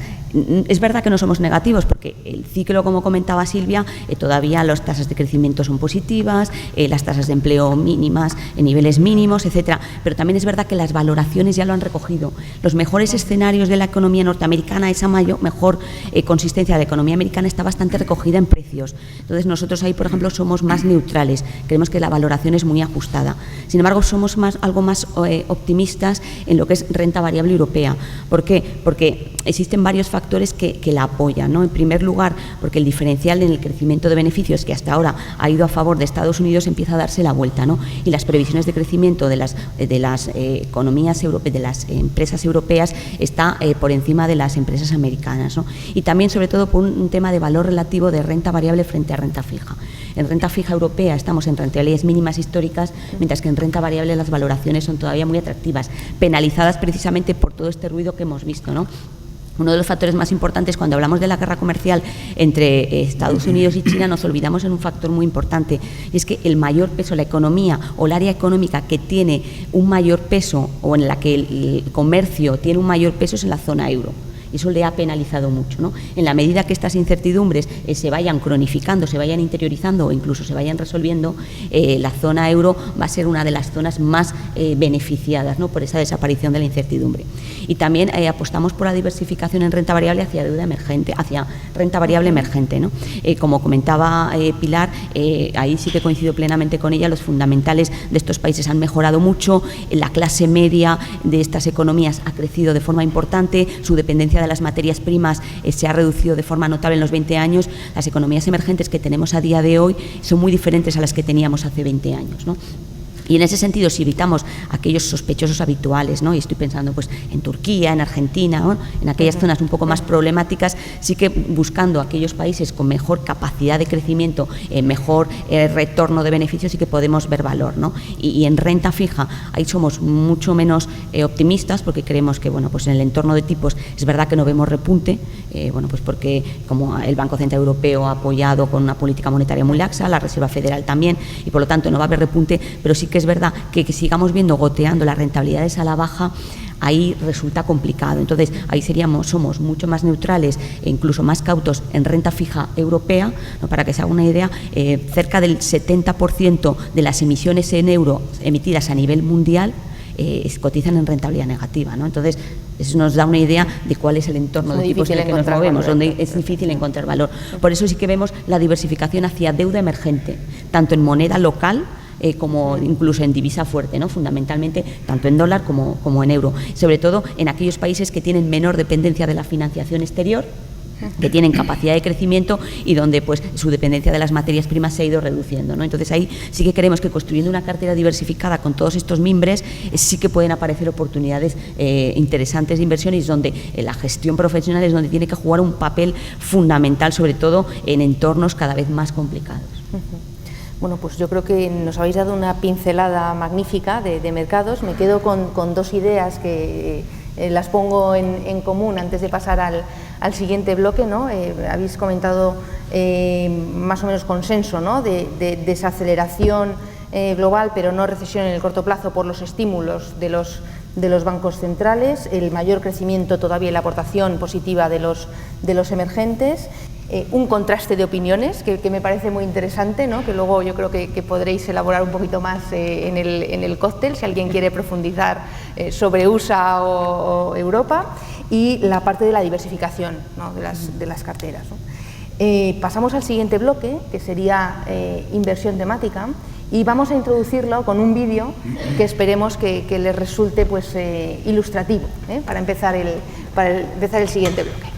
Es verdad que no somos negativos porque el ciclo, como comentaba Silvia, todavía las tasas de crecimiento son positivas, las tasas de empleo mínimas, en niveles mínimos, etcétera. Pero también es verdad que las valoraciones ya lo han recogido. Los mejores escenarios de la economía norteamericana, esa mejor consistencia de la economía americana está bastante recogida en precios. Entonces nosotros ahí, por ejemplo, somos más neutrales. Creemos que la valoración es muy ajustada. Sin embargo, somos algo más optimistas en lo que es renta variable europea. ¿Por qué? Porque existen varios factores que la apoyan, ¿no? En primer lugar, porque el diferencial en el crecimiento de beneficios que hasta ahora ha ido a favor de Estados Unidos empieza a darse la vuelta, ¿no? Y las previsiones de crecimiento de las economías europeas, de las empresas europeas, está por encima de las empresas americanas, ¿no? Y también, sobre todo, por un tema de valor relativo de renta variable frente a renta fija. En renta fija europea estamos en rentabilidades mínimas históricas, mientras que en renta variable las valoraciones son todavía muy atractivas, penalizadas precisamente por todo este ruido que hemos visto, ¿no? Uno de los factores más importantes cuando hablamos de la guerra comercial entre Estados Unidos y China, nos olvidamos en un factor muy importante, y es que el mayor peso, la economía o el área económica que tiene un mayor peso o en la que el comercio tiene un mayor peso es en la zona euro. Y eso le ha penalizado mucho, ¿no? En la medida que estas incertidumbres se vayan cronificando, se vayan interiorizando o incluso se vayan resolviendo, la zona euro va a ser una de las zonas más beneficiadas, ¿no? Por esa desaparición de la incertidumbre. Y también apostamos por la diversificación en renta variable hacia deuda emergente, hacia renta variable emergente, ¿no? Como comentaba Pilar, ahí sí que coincido plenamente con ella, los fundamentales de estos países han mejorado mucho, la clase media de estas economías ha crecido de forma importante, su dependencia de las materias primas se ha reducido de forma notable en los 20 años, las economías emergentes que tenemos a día de hoy son muy diferentes a las que teníamos hace 20 años, ¿no? Y en ese sentido, si evitamos aquellos sospechosos habituales, ¿no? Y estoy pensando pues en Turquía, en Argentina, ¿no? En aquellas zonas un poco más problemáticas, sí que buscando aquellos países con mejor capacidad de crecimiento, mejor retorno de beneficios, sí que podemos ver valor, ¿no? Y en renta fija, ahí somos mucho menos optimistas porque creemos que, bueno, pues en el entorno de tipos es verdad que no vemos repunte, bueno, pues porque como el Banco Central Europeo ha apoyado con una política monetaria muy laxa, la Reserva Federal también, y por lo tanto no va a haber repunte, pero sí que es verdad que sigamos viendo goteando las rentabilidades a la baja, ahí resulta complicado. Entonces, ahí somos mucho más neutrales e incluso más cautos en renta fija europea, ¿no? Para que se haga una idea, cerca del 70% de las emisiones en euro emitidas a nivel mundial cotizan en rentabilidad negativa, ¿no? Entonces, eso nos da una idea de cuál es el entorno de tipos en el que nos movemos, donde es difícil encontrar valor. Por eso sí que vemos la diversificación hacia deuda emergente, tanto en moneda local como incluso en divisa fuerte, ¿no? Fundamentalmente tanto en dólar como en euro, sobre todo en aquellos países que tienen menor dependencia de la financiación exterior, que tienen capacidad de crecimiento y donde pues su dependencia de las materias primas se ha ido reduciendo, ¿no? Entonces ahí sí que creemos que construyendo una cartera diversificada con todos estos mimbres sí que pueden aparecer oportunidades interesantes de inversiones donde la gestión profesional es donde tiene que jugar un papel fundamental, sobre todo en entornos cada vez más complicados. Bueno, pues yo creo que nos habéis dado una pincelada magnífica de mercados. Me quedo con dos ideas que las pongo en común antes de pasar al siguiente bloque, ¿no? Habéis comentado más o menos consenso, ¿no? de desaceleración global, pero no recesión en el corto plazo por los estímulos de los bancos centrales, el mayor crecimiento todavía y la aportación positiva de los emergentes. Un contraste de opiniones que me parece muy interesante, ¿no? Que luego yo creo que podréis elaborar un poquito más en el cóctel si alguien quiere profundizar sobre USA o Europa, y la parte de la diversificación, ¿no? de las carteras, ¿no? Pasamos al siguiente bloque, que sería inversión temática, y vamos a introducirlo con un vídeo que esperemos que les resulte pues, ilustrativo, para empezar el siguiente bloque.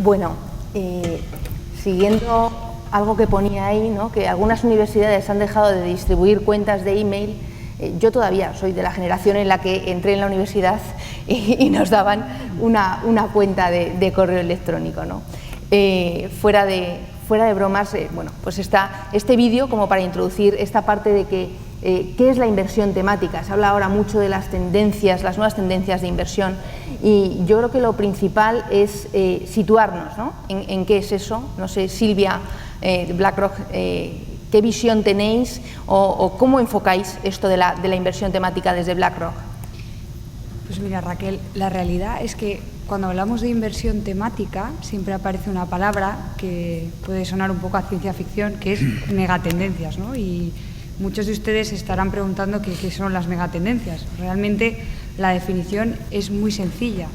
Bueno, siguiendo algo que ponía ahí, ¿no?, que algunas universidades han dejado de distribuir cuentas de email. Yo todavía soy de la generación en la que entré en la universidad y nos daban una cuenta de correo electrónico, ¿no? Fuera de bromas, bueno, pues está este vídeo como para introducir esta parte de qué es la inversión temática. Se habla ahora mucho de las tendencias, las nuevas tendencias de inversión, y yo creo que lo principal es situarnos, ¿no?, en qué es eso. No sé, Silvia, BlackRock, ¿qué visión tenéis o cómo enfocáis esto de la inversión temática desde BlackRock? Pues mira, Raquel, la realidad es que cuando hablamos de inversión temática siempre aparece una palabra que puede sonar un poco a ciencia ficción, que es megatendencias, ¿no? Y muchos de ustedes se estarán preguntando qué son las megatendencias. Realmente la definición es muy sencilla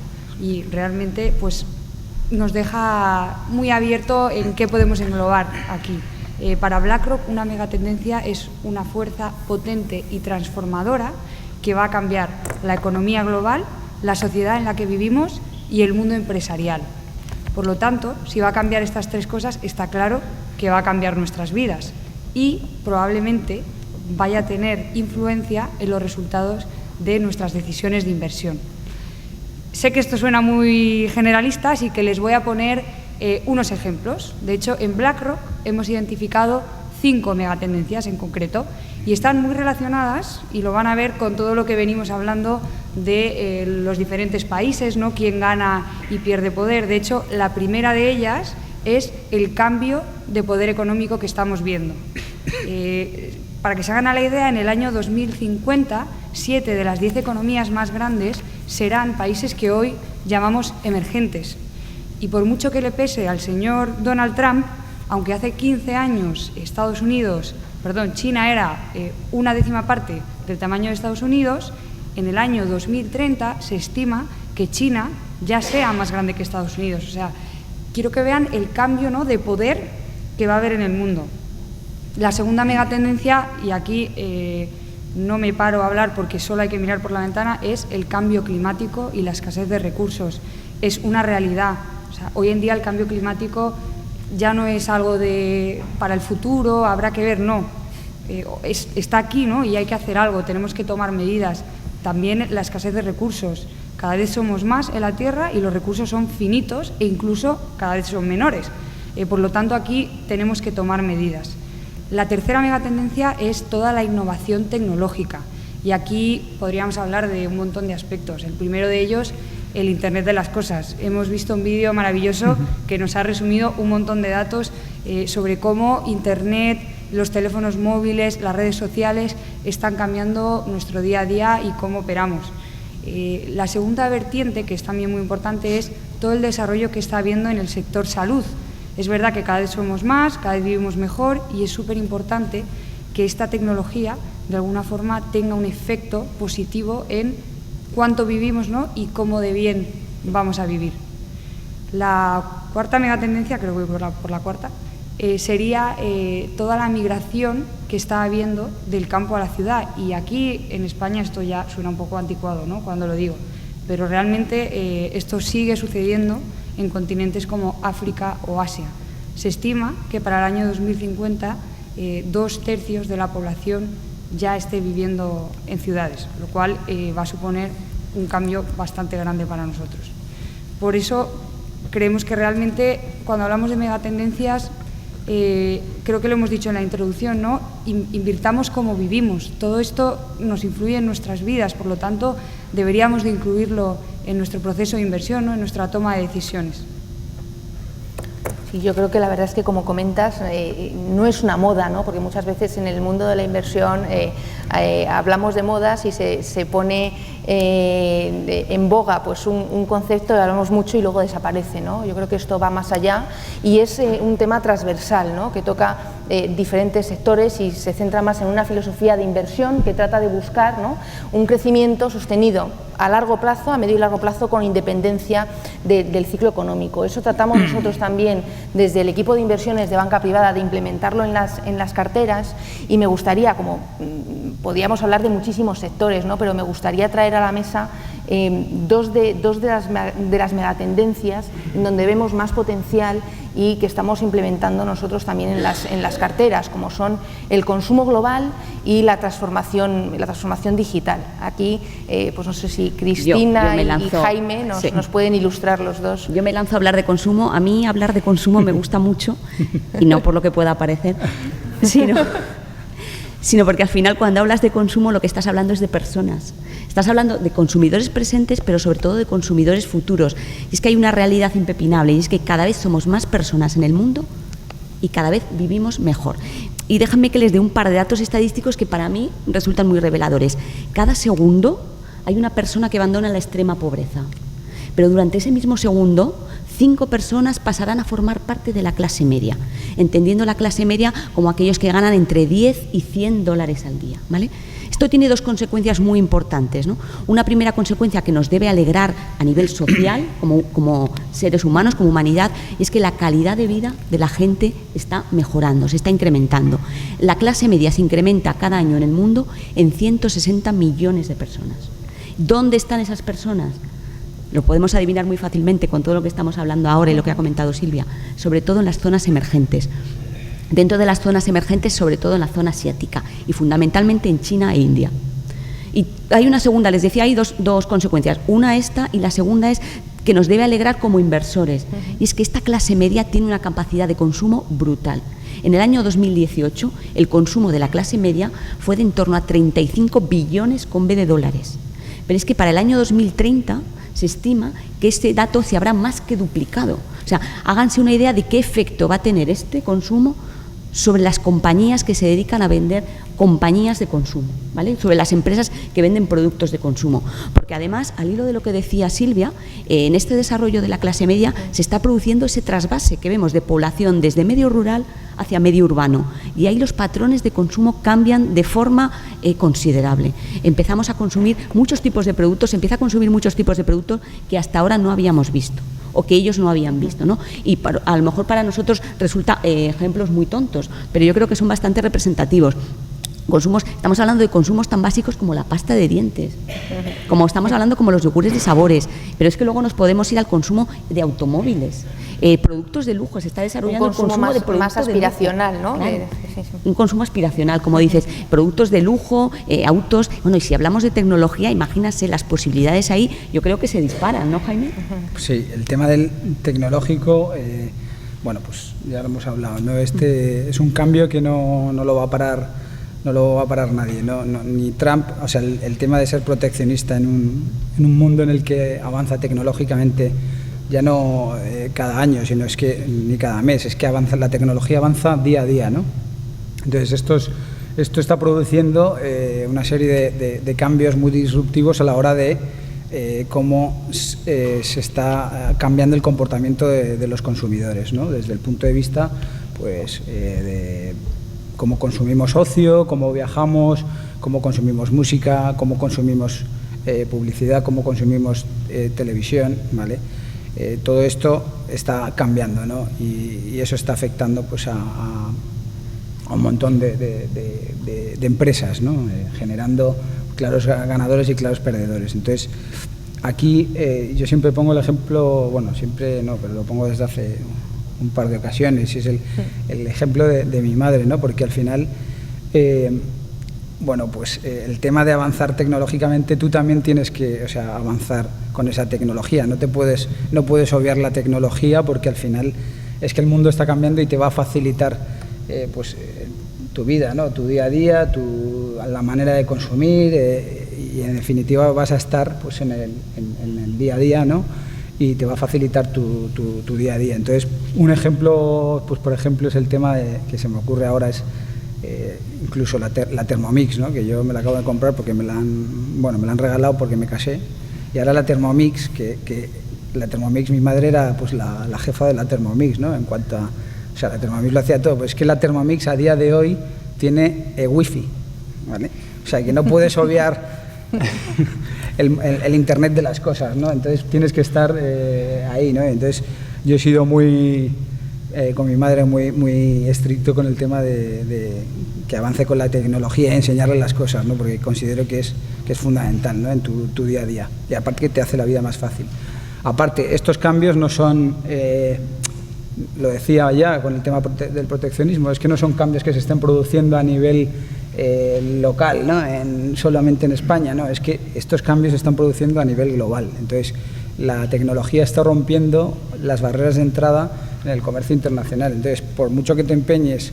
y realmente pues nos deja muy abierto en qué podemos englobar aquí. Para BlackRock, una megatendencia es una fuerza potente y transformadora que va a cambiar la economía global, la sociedad en la que vivimos y el mundo empresarial. Por lo tanto, si va a cambiar estas tres cosas, está claro que va a cambiar nuestras vidas y probablemente vaya a tener influencia en los resultados de nuestras decisiones de inversión. Sé que esto suena muy generalista, así que les voy a poner unos ejemplos. De hecho, en BlackRock hemos identificado 5 megatendencias en concreto y están muy relacionadas, y lo van a ver con todo lo que venimos hablando de los diferentes países, ¿no?, quién gana y pierde poder. De hecho, la primera de ellas es el cambio de poder económico que estamos viendo. Para que se hagan a la idea, en el año 2050, 7 de las 10 economías más grandes serán países que hoy llamamos emergentes. Y por mucho que le pese al señor Donald Trump, aunque hace 15 años China era una décima parte del tamaño de Estados Unidos, en el año 2030 se estima que China ya sea más grande que Estados Unidos. O sea, quiero que vean el cambio, ¿no?, de poder que va a haber en el mundo. La segunda megatendencia, y aquí no me paro a hablar porque solo hay que mirar por la ventana, es el cambio climático y la escasez de recursos. Es una realidad. O sea, hoy en día el cambio climático ya no es algo para el futuro, habrá que ver, no. Está aquí, ¿no?, y hay que hacer algo, tenemos que tomar medidas. También la escasez de recursos. Cada vez somos más en la Tierra y los recursos son finitos e incluso cada vez son menores. Por lo tanto, aquí tenemos que tomar medidas. La tercera megatendencia es toda la innovación tecnológica, y aquí podríamos hablar de un montón de aspectos. El primero de ellos, el Internet de las cosas. Hemos visto un vídeo maravilloso que nos ha resumido un montón de datos sobre cómo Internet, los teléfonos móviles, las redes sociales están cambiando nuestro día a día y cómo operamos. La segunda vertiente, que es también muy importante, es todo el desarrollo que está habiendo en el sector salud. Es verdad que cada vez somos más, cada vez vivimos mejor, y es súper importante que esta tecnología de alguna forma tenga un efecto positivo en cuánto vivimos, ¿no?, y cómo de bien vamos a vivir. La cuarta megatendencia, creo que voy por la cuarta, sería toda la migración que está habiendo del campo a la ciudad. Y aquí en España esto ya suena un poco anticuado, ¿no?, cuando lo digo, pero realmente esto sigue sucediendo en continentes como África o Asia. Se estima que para el año 2050 2/3 de la población ya esté viviendo en ciudades, lo cual va a suponer un cambio bastante grande para nosotros. Por eso creemos que realmente cuando hablamos de megatendencias, creo que lo hemos dicho en la introducción, ¿no?, invirtamos como vivimos. Todo esto nos influye en nuestras vidas, por lo tanto deberíamos de incluirlo en nuestro proceso de inversión, ¿no?, en nuestra toma de decisiones. Sí, yo creo que la verdad es que, como comentas, no es una moda, ¿no?, porque muchas veces en el mundo de la inversión hablamos de modas y se pone en boga pues un concepto, hablamos mucho y luego desaparece, ¿no? Yo creo que esto va más allá y es un tema transversal, ¿no?, que toca diferentes sectores y se centra más en una filosofía de inversión que trata de buscar, ¿no?, un crecimiento sostenido a largo plazo, a medio y largo plazo, con independencia del ciclo económico. Eso tratamos nosotros también desde el equipo de inversiones de banca privada de implementarlo en las carteras, y me gustaría, como podíamos hablar de muchísimos sectores, ¿no?, pero me gustaría traer a la mesa dos de las megatendencias en donde vemos más potencial y que estamos implementando nosotros también en las carteras, como son el consumo global y la transformación digital. Aquí, pues no sé si Cristina y Jaime nos pueden ilustrar los dos. Yo me lanzo a hablar de consumo. A mí hablar de consumo me gusta mucho, y no por lo que pueda parecer, sino porque al final cuando hablas de consumo lo que estás hablando es de personas. Estás hablando de consumidores presentes, pero sobre todo de consumidores futuros. Y es que hay una realidad impepinable, y es que cada vez somos más personas en el mundo y cada vez vivimos mejor. Y déjenme que les dé un par de datos estadísticos que para mí resultan muy reveladores. Cada segundo hay una persona que abandona la extrema pobreza, pero durante ese mismo segundo 5 personas pasarán a formar parte de la clase media, entendiendo la clase media como aquellos que ganan entre 10 y 100 dólares al día, ¿vale? Esto tiene dos consecuencias muy importantes, ¿no? Una primera consecuencia que nos debe alegrar a nivel social, como seres humanos, como humanidad, y es que la calidad de vida de la gente está mejorando, se está incrementando. La clase media se incrementa cada año en el mundo en 160 millones de personas. ¿Dónde están esas personas? Lo podemos adivinar muy fácilmente con todo lo que estamos hablando ahora y lo que ha comentado Silvia, sobre todo en las zonas emergentes. Dentro de las zonas emergentes, sobre todo en la zona asiática y fundamentalmente en China e India. Y hay una segunda, les decía, hay dos consecuencias. Una esta y la segunda es que nos debe alegrar como inversores. Y es que esta clase media tiene una capacidad de consumo brutal. En el año 2018 el consumo de la clase media fue de en torno a 35 billones con B de dólares. Pero es que para el año 2030 se estima que este dato se habrá más que duplicado. O sea, háganse una idea de qué efecto va a tener este consumo sobre las compañías que se dedican a vender compañías de consumo, ¿vale? Sobre las empresas que venden productos de consumo. Porque además, al hilo de lo que decía Silvia, en este desarrollo de la clase media se está produciendo ese trasvase que vemos de población desde medio rural hacia medio urbano. Y ahí los patrones de consumo cambian de forma considerable. Empezamos a consumir muchos tipos de productos, se empieza a consumir muchos tipos de productos que hasta ahora no habíamos visto, o que ellos no habían visto, ¿no? Y a lo mejor para nosotros resulta ejemplos muy tontos, pero yo creo que son bastante representativos. Estamos hablando de consumos tan básicos como la pasta de dientes, como estamos hablando como los yogures de sabores, pero es que luego nos podemos ir al consumo de automóviles, productos de lujo. Se está desarrollando un consumo de productos más aspiracional, ¿no? Claro. Un consumo aspiracional, como dices, productos de lujo, autos. Bueno, y si hablamos de tecnología, imagínate las posibilidades ahí, yo creo que se disparan, ¿no, Jaime? Sí, el tema del tecnológico, bueno, pues ya lo hemos hablado, ¿no? Este es un cambio que no lo va a parar. No lo va a parar nadie, ni Trump. O sea, el tema de ser proteccionista en un mundo en el que avanza tecnológicamente, ya no cada año, sino es que ni cada mes, es que la tecnología avanza día a día, ¿no? Entonces esto está produciendo una serie de cambios muy disruptivos a la hora de cómo se está cambiando el comportamiento de los consumidores, ¿no? Desde el punto de vista, pues, de cómo consumimos ocio, cómo viajamos, cómo consumimos música, cómo consumimos publicidad, cómo consumimos televisión, ¿vale? Todo esto está cambiando, ¿no? Y eso está afectando, pues, a un montón de empresas, ¿no? Generando claros ganadores y claros perdedores. Entonces, aquí yo siempre pongo el ejemplo, bueno, siempre no, pero lo pongo desde hace un par de ocasiones, y es el ejemplo de mi madre, ¿no? Porque al final, bueno, pues el tema de avanzar tecnológicamente, tú también tienes que, o sea, avanzar con esa tecnología. No puedes obviar la tecnología, porque al final es que el mundo está cambiando y te va a facilitar, pues, tu vida, ¿no? Tu día a día, la manera de consumir, y en definitiva vas a estar, pues, en el día a día, ¿no? Y te va a facilitar tu día a día. Entonces, un ejemplo, pues, por ejemplo, es el tema que se me ocurre ahora, es incluso la Thermomix, ¿no? Que yo me la acabo de comprar porque me la han regalado porque me casé. Y ahora la Thermomix, que la Thermomix, mi madre era, pues, la jefa de la Thermomix, ¿no? En cuanto a, o sea, la Thermomix lo hacía todo. Pues es que la Thermomix a día de hoy tiene wifi, ¿vale? O sea, que no puedes obviar el Internet de las cosas, ¿no? Entonces tienes que estar ahí, ¿no? Entonces yo he sido muy con mi madre muy estricto con el tema de que avance con la tecnología y enseñarle las cosas, ¿no? Porque considero que es fundamental, ¿no? En tu día a día, y aparte que te hace la vida más fácil. Aparte, estos cambios no son, lo decía ya con el tema del proteccionismo, es que no son cambios que se estén produciendo a nivel local, ¿no? Solamente en España, ¿no? Es que estos cambios se están produciendo a nivel global. Entonces, la tecnología está rompiendo las barreras de entrada en el comercio internacional. Entonces, por mucho que te empeñes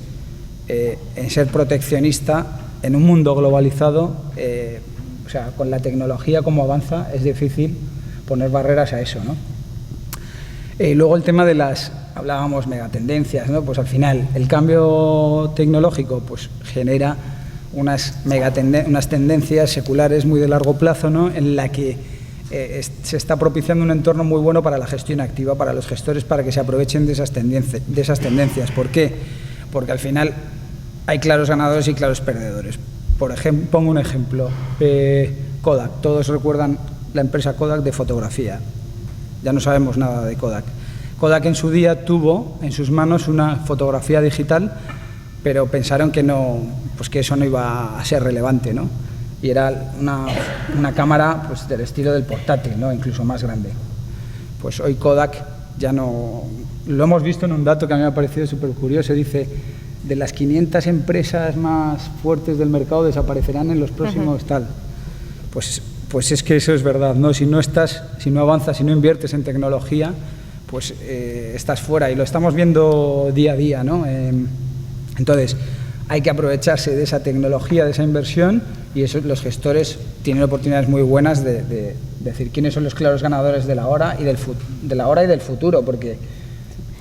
en ser proteccionista, en un mundo globalizado, o sea, con la tecnología como avanza, es difícil poner barreras a eso, ¿no? Luego el tema de hablábamos megatendencias, ¿no? Pues al final el cambio tecnológico pues genera unas tendencias seculares muy de largo plazo, ¿no? En la que se está propiciando un entorno muy bueno para la gestión activa, para los gestores, para que se aprovechen de esas tendencias. ¿Por qué? Porque al final hay claros ganadores y claros perdedores. Por ejemplo, pongo un ejemplo, Kodak. Todos recuerdan la empresa Kodak de fotografía. Ya no sabemos nada de Kodak. Kodak en su día tuvo en sus manos una fotografía digital, pero pensaron que que eso no iba a ser relevante, ¿no? Y era una cámara pues del estilo del portátil, ¿no? Incluso más grande. Pues hoy Kodak ya no... Lo hemos visto en un dato que a mí me ha parecido súper curioso. Dice, de las 500 empresas más fuertes del mercado desaparecerán en los próximos tal. Pues es que eso es verdad, ¿no? Si no avanzas, si no inviertes en tecnología, pues estás fuera, y lo estamos viendo día a día, ¿no? Entonces, hay que aprovecharse de esa tecnología, de esa inversión, y eso, los gestores tienen oportunidades muy buenas de decir quiénes son los claros ganadores de la hora y del futuro, porque...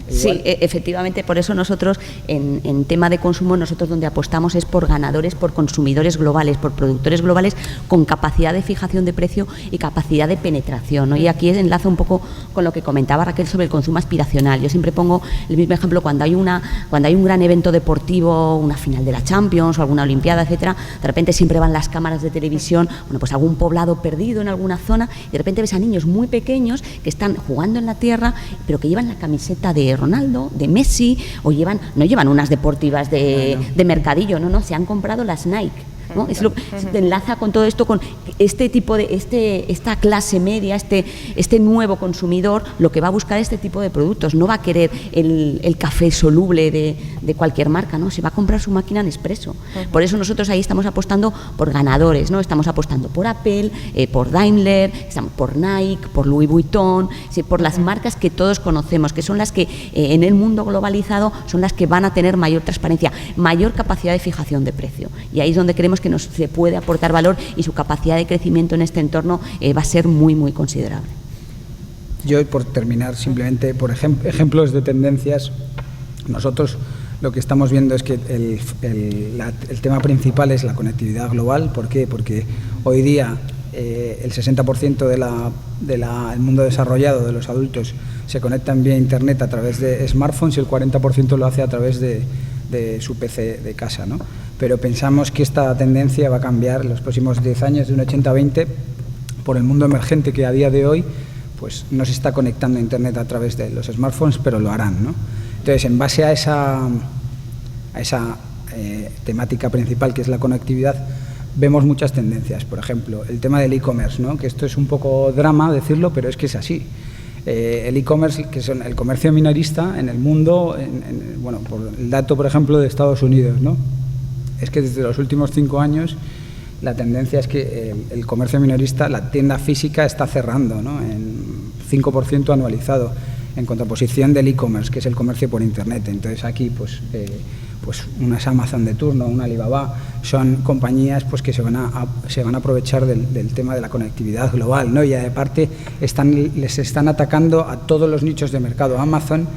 Sí, efectivamente, por eso nosotros en tema de consumo, nosotros donde apostamos es por ganadores, por consumidores globales, por productores globales con capacidad de fijación de precio y capacidad de penetración, ¿no? Y aquí enlazo un poco con lo que comentaba Raquel sobre el consumo aspiracional. Yo siempre pongo el mismo ejemplo cuando hay un gran evento deportivo, una final de la Champions o alguna Olimpiada, etcétera, de repente siempre van las cámaras de televisión, bueno, pues algún poblado perdido en alguna zona, y de repente ves a niños muy pequeños que están jugando en la tierra, pero que llevan la camiseta de Ronaldo, de Messi, o no llevan unas deportivas de mercadillo, no, se han comprado las Nike, ¿no? Se enlaza con todo esto, con este tipo de esta clase media, este nuevo consumidor, lo que va a buscar este tipo de productos. No va a querer el café soluble de cualquier marca, ¿no? Se va a comprar su máquina Nespresso. Por eso nosotros ahí estamos apostando por ganadores, ¿no? Estamos apostando por Apple, por Daimler, por Nike, por Louis Vuitton, por las marcas que todos conocemos, que son las que en el mundo globalizado son las que van a tener mayor transparencia, mayor capacidad de fijación de precio. Y ahí es donde creemos que se puede aportar valor, y su capacidad de crecimiento en este entorno va a ser muy, muy considerable. Yo, por terminar, simplemente por ejemplos de tendencias, nosotros lo que estamos viendo es que el tema principal es la conectividad global. ¿Por qué? Porque hoy día el 60% del mundo desarrollado, de los adultos, se conectan vía Internet a través de smartphones, y el 40% lo hace a través de su PC de casa, ¿no? Pero pensamos que esta tendencia va a cambiar en los próximos 10 años, de un 80-20, por el mundo emergente que a día de hoy pues no se está conectando a Internet a través de los smartphones, pero lo harán, ¿no? Entonces, en base a esa temática principal, que es la conectividad, vemos muchas tendencias. Por ejemplo, el tema del e-commerce, ¿no? Que esto es un poco drama decirlo, pero es que es así. El e-commerce, que es el comercio minorista en el mundo, bueno, por el dato, por ejemplo, de Estados Unidos, ¿no? Es que desde los últimos 5 años la tendencia es que el comercio minorista, la tienda física, está cerrando, ¿no? En 5% anualizado, en contraposición del e-commerce, que es el comercio por Internet. Entonces aquí pues unas Amazon de turno, una Alibaba, son compañías pues que se van a aprovechar del tema de la conectividad global, ¿no? Y aparte les están atacando a todos los nichos de mercado. Amazon,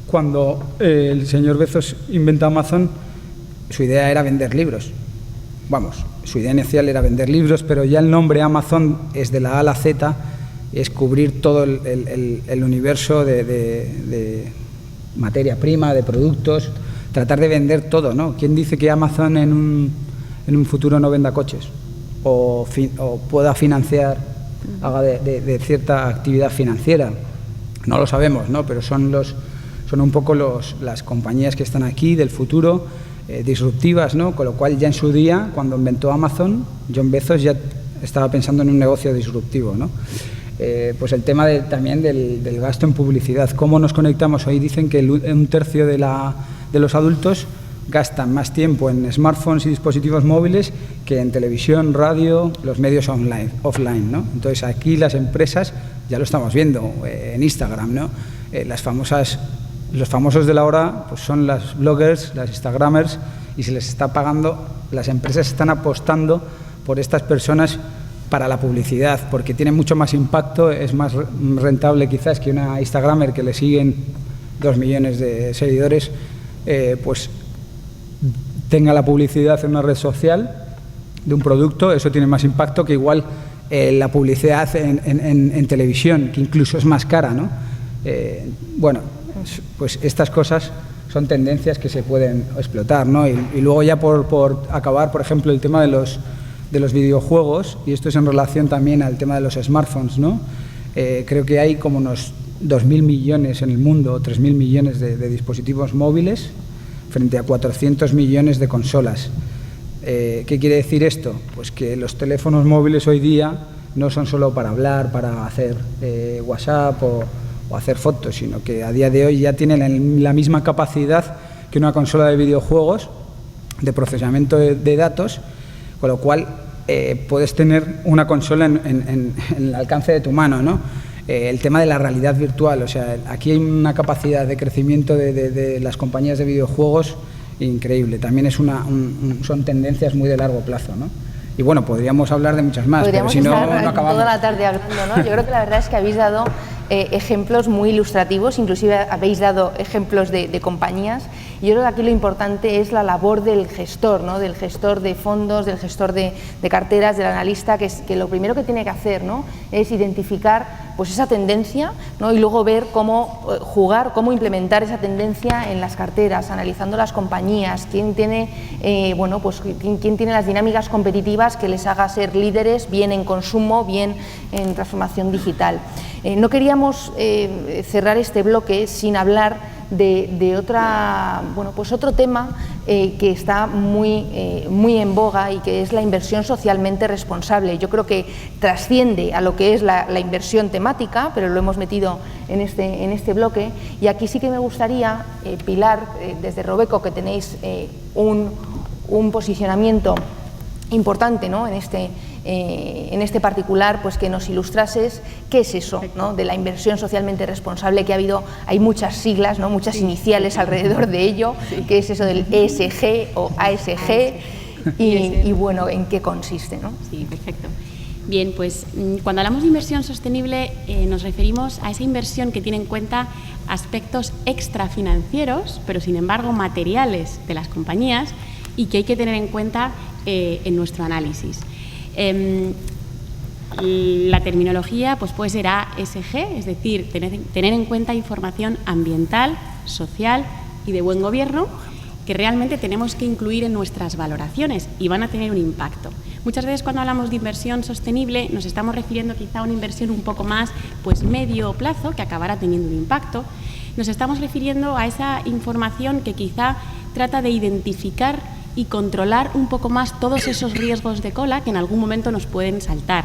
cuando el señor Bezos inventa Amazon, su idea era vender libros. Vamos, su idea inicial era vender libros, pero ya el nombre Amazon es de la A a la Z, es cubrir todo el universo de materia prima, de productos, tratar de vender todo, ¿no? ¿Quién dice que Amazon en un futuro no venda coches? O pueda financiar, haga de cierta actividad financiera. No lo sabemos, ¿no? Pero son son un poco las compañías que están aquí del futuro, disruptivas, ¿no? Con lo cual ya en su día, cuando inventó Amazon, John Bezos ya estaba pensando en un negocio disruptivo, ¿no? Pues el tema también del gasto en publicidad. ¿Cómo nos conectamos? Hoy dicen que un tercio de los adultos gastan más tiempo en smartphones y dispositivos móviles que en televisión, radio, los medios offline, ¿no? Entonces aquí las empresas, ya lo estamos viendo en Instagram, ¿no? Los famosos de la hora pues son las bloggers, las instagramers, y se les está pagando, las empresas están apostando por estas personas para la publicidad, porque tiene mucho más impacto, es más rentable quizás que una instagramer que le siguen 2 millones de seguidores, pues tenga la publicidad en una red social de un producto. Eso tiene más impacto que igual la publicidad en televisión, que incluso es más cara, ¿no? Bueno, pues estas cosas son tendencias que se pueden explotar, ¿no? Y luego ya por acabar, por ejemplo, el tema de los videojuegos, y esto es en relación también al tema de los smartphones, ¿no? Creo que hay como unos 2.000 millones en el mundo, 3.000 millones de dispositivos móviles, frente a 400 millones de consolas. ¿Qué quiere decir esto? Pues que los teléfonos móviles hoy día no son solo para hablar, para hacer WhatsApp o hacer fotos, sino que a día de hoy ya tienen la misma capacidad que una consola de videojuegos, de procesamiento de datos, con lo cual puedes tener una consola en el alcance de tu mano, ¿no? El tema de la realidad virtual, o sea, aquí hay una capacidad de crecimiento de las compañías de videojuegos increíble. También son tendencias muy de largo plazo, ¿no? Y bueno, podríamos hablar de muchas más, pero si no, no acabamos. Toda la tarde hablando, ¿no? Yo creo que la verdad es que habéis dado ejemplos muy ilustrativos, inclusive habéis dado ejemplos de compañías. Y yo creo que aquí lo importante es la labor del gestor, ¿no? Del gestor de fondos, del gestor de carteras, del analista, que lo primero que tiene que hacer, ¿no? Es identificar pues esa tendencia, ¿no? Y luego ver cómo cómo implementar esa tendencia en las carteras, analizando las compañías, quién tiene, quién tiene las dinámicas competitivas que les haga ser líderes, bien en consumo, bien en transformación digital. No queríamos cerrar este bloque sin hablar de otro tema que está muy en boga y que es la inversión socialmente responsable. Yo creo que trasciende a lo que es la inversión temática, pero lo hemos metido en este bloque. Y aquí sí que me gustaría, Pilar, desde Robeco, que tenéis un posicionamiento importante, ¿no? en este particular, pues que nos ilustrases qué es eso, ¿no? De la inversión socialmente responsable, que hay muchas siglas, ¿no? Muchas iniciales alrededor de ello, qué es eso del ESG o ASG y bueno, en qué consiste, ¿no? Sí, perfecto. Bien, pues cuando hablamos de inversión sostenible nos referimos a esa inversión que tiene en cuenta aspectos extrafinancieros, pero sin embargo materiales de las compañías y que hay que tener en cuenta en nuestro análisis. La terminología pues puede ser ASG, es decir, tener en cuenta información ambiental, social y de buen gobierno que realmente tenemos que incluir en nuestras valoraciones y van a tener un impacto. Muchas veces cuando hablamos de inversión sostenible nos estamos refiriendo quizá a una inversión un poco más pues medio plazo que acabará teniendo un impacto. Nos estamos refiriendo a esa información que quizá trata de identificar y controlar un poco más todos esos riesgos de cola que en algún momento nos pueden saltar.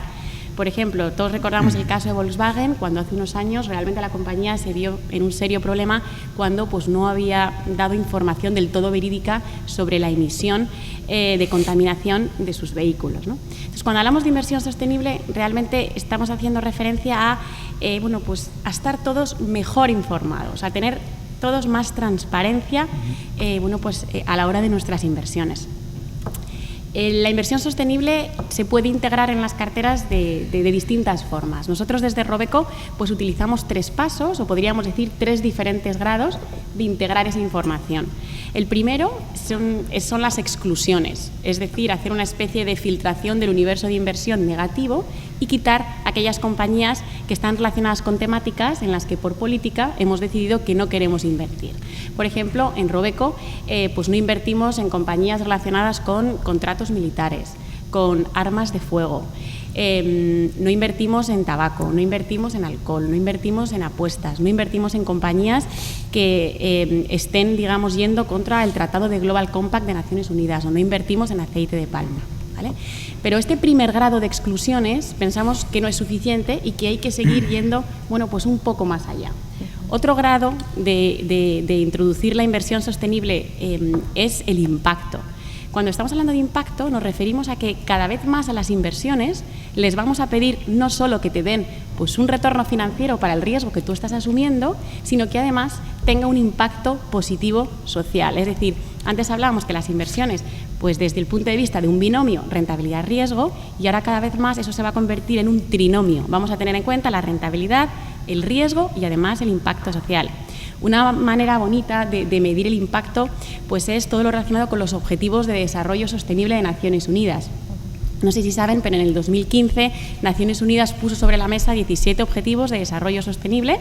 Por ejemplo, todos recordamos el caso de Volkswagen, cuando hace unos años realmente la compañía se vio en un serio problema cuando pues, no había dado información del todo verídica sobre la emisión de contaminación de sus vehículos, ¿no? Entonces, cuando hablamos de inversión sostenible, realmente estamos haciendo referencia a, a estar todos mejor informados, a tener todos más transparencia a la hora de nuestras inversiones. La inversión sostenible se puede integrar en las carteras de distintas formas. Nosotros desde Robeco pues utilizamos 3 pasos, o podríamos decir 3 diferentes grados de integrar esa información. El primero son las exclusiones, es decir, hacer una especie de filtración del universo de inversión negativo y quitar aquellas compañías que están relacionadas con temáticas en las que por política hemos decidido que no queremos invertir. Por ejemplo, en Robeco pues no invertimos en compañías relacionadas con contratos militares, con armas de fuego, no invertimos en tabaco, no invertimos en alcohol, no invertimos en apuestas, no invertimos en compañías que estén, digamos, yendo contra el Tratado de Global Compact de Naciones Unidas, o no invertimos en aceite de palma, ¿vale? Pero este primer grado de exclusiones pensamos que no es suficiente y que hay que seguir yendo, bueno, pues un poco más allá. Otro grado de introducir la inversión sostenible es el impacto. Cuando estamos hablando de impacto nos referimos a que cada vez más a las inversiones les vamos a pedir no solo que te den pues un retorno financiero para el riesgo que tú estás asumiendo, sino que además tenga un impacto positivo social. Es decir, antes hablábamos que las inversiones, pues desde el punto de vista de un binomio rentabilidad-riesgo, y ahora cada vez más eso se va a convertir en un trinomio. Vamos a tener en cuenta la rentabilidad, el riesgo y además el impacto social. Una manera bonita de medir el impacto pues es todo lo relacionado con los Objetivos de Desarrollo Sostenible de Naciones Unidas. No sé si saben, pero en el 2015 Naciones Unidas puso sobre la mesa 17 objetivos de desarrollo sostenible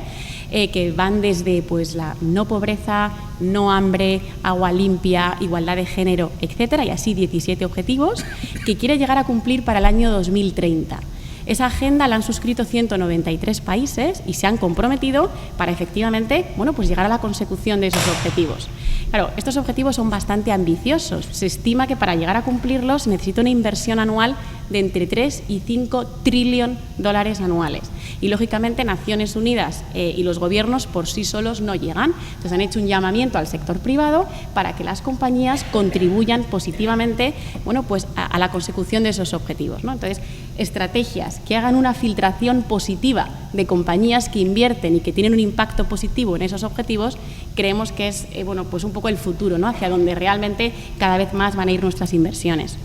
que van desde pues, la no pobreza, no hambre, agua limpia, igualdad de género, etcétera, y así 17 objetivos que quiere llegar a cumplir para el año 2030. Esa agenda la han suscrito 193 países y se han comprometido para efectivamente, bueno, pues llegar a la consecución de esos objetivos. Claro, estos objetivos son bastante ambiciosos. Se estima que para llegar a cumplirlos se necesita una inversión anual de entre 3 y 5 trillones de dólares anuales. Y, lógicamente, Naciones Unidas y los gobiernos por sí solos no llegan. Entonces, han hecho un llamamiento al sector privado para que las compañías contribuyan positivamente, bueno, pues a la consecución de esos objetivos, ¿no? Entonces, estrategias que hagan una filtración positiva de compañías que invierten y que tienen un impacto positivo en esos objetivos, creemos que es bueno, pues un poco el futuro, ¿no? Hacia donde realmente cada vez más van a ir nuestras inversiones.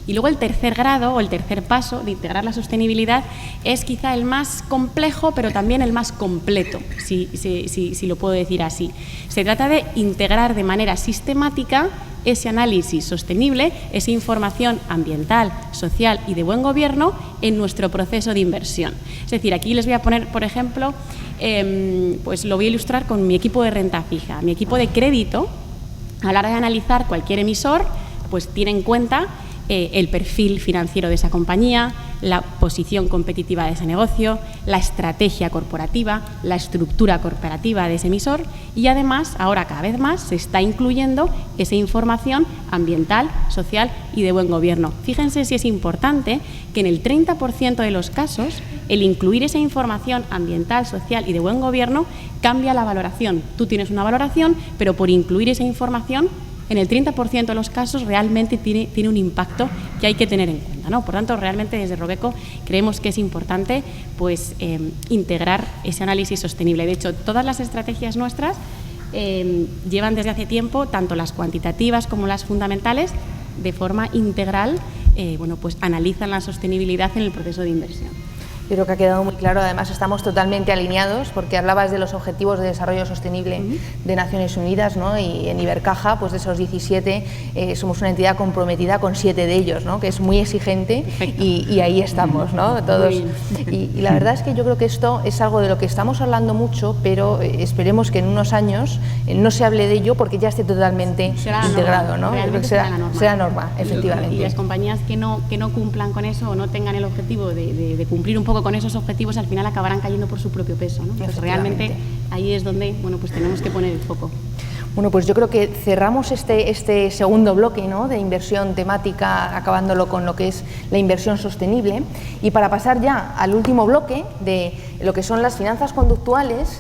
Y luego el tercer grado o el tercer paso de integrar la sostenibilidad es quizá el más complejo, pero también el más completo, si lo puedo decir así. Se trata de integrar de manera sistemática ese análisis sostenible, esa información ambiental, social y de buen gobierno en nuestro proceso de inversión. Es decir, aquí les voy a poner, por ejemplo, pues lo voy a ilustrar con mi equipo de renta fija. Mi equipo de crédito, a la hora de analizar cualquier emisor, pues tiene en cuenta el perfil financiero de esa compañía, la posición competitiva de ese negocio, la estrategia corporativa, la estructura corporativa de ese emisor y además, ahora cada vez más, se está incluyendo esa información ambiental, social y de buen gobierno. Fíjense si es importante que en el 30% de los casos el incluir esa información ambiental, social y de buen gobierno cambia la valoración. Tú tienes una valoración, pero por incluir esa información en el 30% de los casos realmente tiene un impacto que hay que tener en cuenta, ¿no? Por tanto, realmente desde Robeco creemos que es importante pues, integrar ese análisis sostenible. De hecho, todas las estrategias nuestras llevan desde hace tiempo, tanto las cuantitativas como las fundamentales, de forma integral, bueno, pues analizan la sostenibilidad en el proceso de inversión. Yo creo que ha quedado muy claro, además estamos totalmente alineados porque hablabas de los Objetivos de Desarrollo Sostenible de Naciones Unidas, ¿no? Y en Ibercaja, pues de esos 17, somos una entidad comprometida con 7 de ellos, ¿no? Que es muy exigente y ahí estamos, ¿no? Todos. Y la verdad es que yo creo que esto es algo de lo que estamos hablando mucho, pero esperemos que en unos años no se hable de ello porque ya esté totalmente integrado, ¿no? Será norma, efectivamente. Y las compañías que no cumplan con eso o no tengan el objetivo de cumplir un poco con esos objetivos, al final acabarán cayendo por su propio peso, ¿no? Pues realmente ahí es donde, bueno, pues tenemos que poner el foco. Bueno, pues yo creo que cerramos este segundo bloque, ¿no? De inversión temática, acabándolo con lo que es la inversión sostenible. Y para pasar ya al último bloque de lo que son las finanzas conductuales,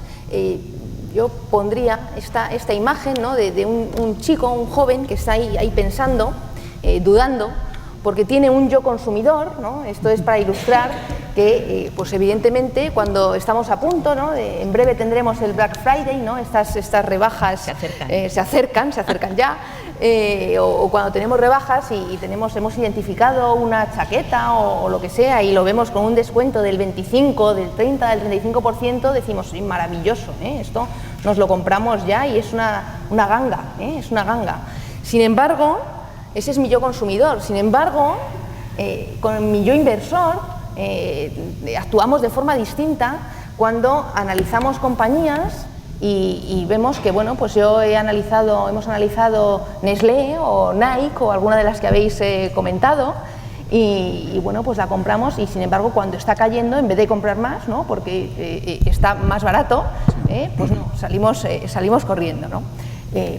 yo pondría esta imagen, ¿no? de un chico, un joven que está ahí pensando, dudando, porque tiene un yo consumidor, ¿no? Esto es para ilustrar que, pues evidentemente, cuando estamos a punto, ¿no? En breve tendremos el Black Friday, ¿no? Estas rebajas se acercan ya, o cuando tenemos rebajas y hemos identificado una chaqueta o lo que sea y lo vemos con un descuento del 25, del 30, del 35%, decimos, sí, maravilloso, esto nos lo compramos ya y es una ganga, es una ganga. Sin embargo, ese es mi yo consumidor. Sin embargo, con mi yo inversor actuamos de forma distinta cuando analizamos compañías y vemos que, bueno, pues hemos analizado Nestlé o Nike o alguna de las que habéis comentado y bueno, pues la compramos y sin embargo cuando está cayendo, en vez de comprar más, ¿no? Porque está más barato, pues no, salimos corriendo, ¿no?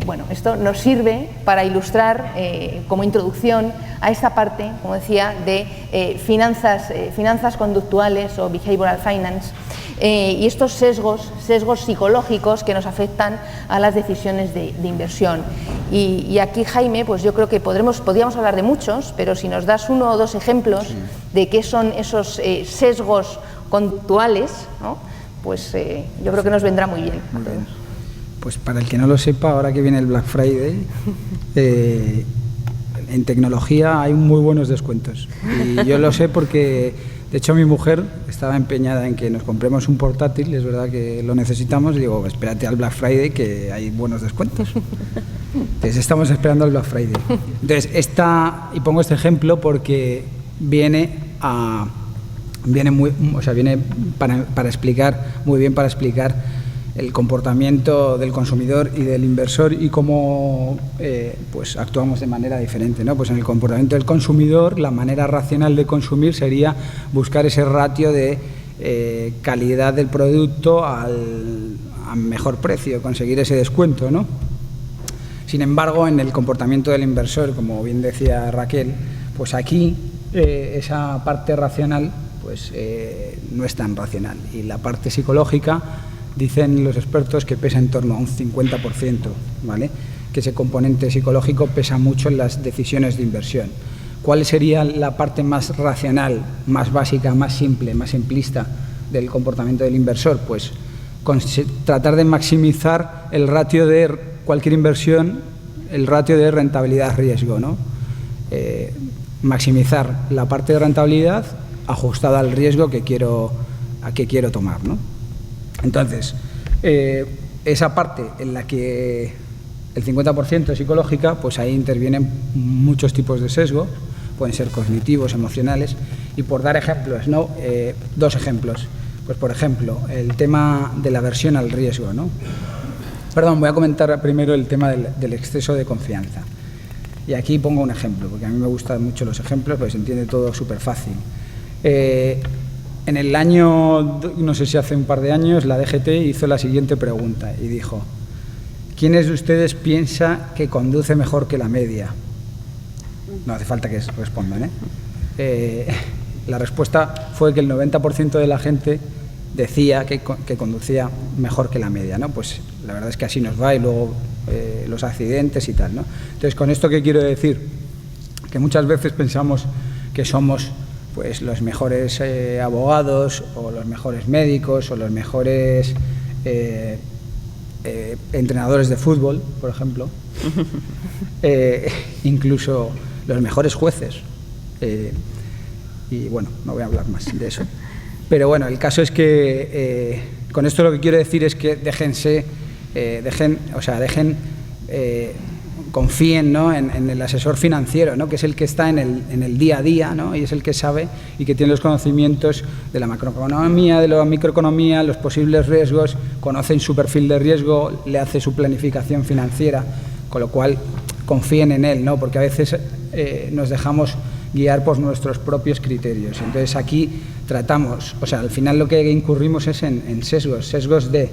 Bueno, esto nos sirve para ilustrar como introducción a esta parte, como decía, de finanzas conductuales o behavioral finance, y estos sesgos psicológicos que nos afectan a las decisiones de inversión. Y aquí, Jaime, pues yo creo que podríamos hablar de muchos, pero si nos das 1 o 2 ejemplos de qué son esos sesgos conductuales, ¿no? Pues yo creo que nos vendrá muy bien. Muy bien. Pues para el que no lo sepa, ahora que viene el Black Friday, en tecnología hay muy buenos descuentos. Y yo lo sé porque, de hecho, mi mujer estaba empeñada en que nos compremos un portátil, es verdad que lo necesitamos, y digo, espérate al Black Friday que hay buenos descuentos. Entonces estamos esperando al Black Friday. Entonces, y pongo este ejemplo porque viene para explicar el comportamiento del consumidor y del inversor y cómo pues actuamos de manera diferente, ¿no? Pues en el comportamiento del consumidor, la manera racional de consumir sería buscar ese ratio de calidad del producto a mejor precio, conseguir ese descuento, ¿no? Sin embargo, en el comportamiento del inversor, como bien decía Raquel, pues aquí esa parte racional pues no es tan racional, y la parte psicológica, dicen los expertos que pesa en torno a un 50%, ¿vale? Que ese componente psicológico pesa mucho en las decisiones de inversión. ¿Cuál sería la parte más racional, más básica, más simple, más simplista del comportamiento del inversor? Pues tratar de maximizar el ratio de cualquier inversión, el ratio de rentabilidad-riesgo, ¿no? Maximizar la parte de rentabilidad ajustada al riesgo que quiero tomar, ¿no? Entonces, esa parte en la que el 50% es psicológica, pues ahí intervienen muchos tipos de sesgo, pueden ser cognitivos, emocionales, y por dar ejemplos, ¿no? 2 ejemplos. Pues, por ejemplo, el tema de la aversión al riesgo, ¿no? Perdón, voy a comentar primero el tema del exceso de confianza. Y aquí pongo un ejemplo, porque a mí me gustan mucho los ejemplos, porque se entiende todo súper fácil. En el año, no sé si hace un par de años, la DGT hizo la siguiente pregunta y dijo: ¿quiénes de ustedes piensa que conduce mejor que la media? No hace falta que respondan, la respuesta fue que el 90% de la gente decía que conducía mejor que la media, ¿no? Pues la verdad es que así nos va, y luego los accidentes y tal, ¿no? Entonces, ¿con esto qué quiero decir? Que muchas veces pensamos que somos pues los mejores abogados, o los mejores médicos, o los mejores entrenadores de fútbol, por ejemplo, incluso los mejores jueces. Y bueno, no voy a hablar más de eso. Pero bueno, el caso es que con esto lo que quiero decir es que confíen, ¿no? en el asesor financiero, ¿no? Que es el que está en el día a día, ¿no? Y es el que sabe y que tiene los conocimientos de la macroeconomía, de la microeconomía, los posibles riesgos, conocen su perfil de riesgo, le hace su planificación financiera, con lo cual confíen en él, ¿no? Porque a veces nos dejamos guiar por nuestros propios criterios. Entonces aquí tratamos, al final lo que incurrimos es en sesgos de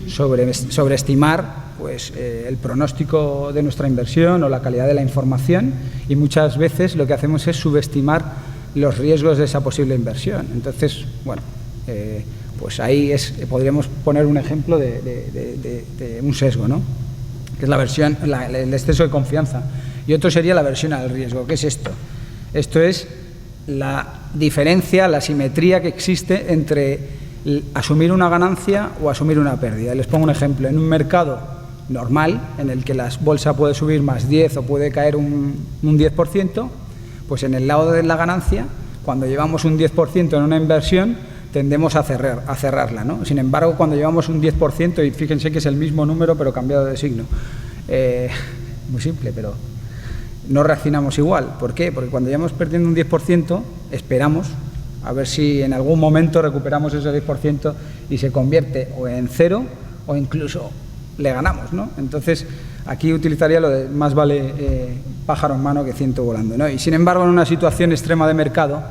sobreestimar pues el pronóstico de nuestra inversión o la calidad de la información, y muchas veces lo que hacemos es subestimar los riesgos de esa posible inversión. Entonces, bueno, pues ahí podríamos poner un ejemplo de un sesgo, ¿no? Que es el exceso de confianza. Y otro sería la aversión al riesgo. ¿Qué es esto? Esto es la diferencia, la asimetría que existe entre asumir una ganancia o asumir una pérdida. Les pongo un ejemplo. En un mercado normal, en el que la bolsa puede subir más 10 o puede caer un 10%, pues en el lado de la ganancia, cuando llevamos un 10% en una inversión, tendemos a cerrarla, ¿no? Sin embargo, cuando llevamos un 10%, y fíjense que es el mismo número pero cambiado de signo, muy simple, pero no reaccionamos igual. ¿Por qué? Porque cuando llevamos perdiendo un 10%, esperamos a ver si en algún momento recuperamos ese 10% y se convierte o en cero o incluso le ganamos, ¿no? Entonces, aquí utilizaría lo de más vale pájaro en mano que ciento volando, ¿no? Y sin embargo, en una situación extrema de mercado,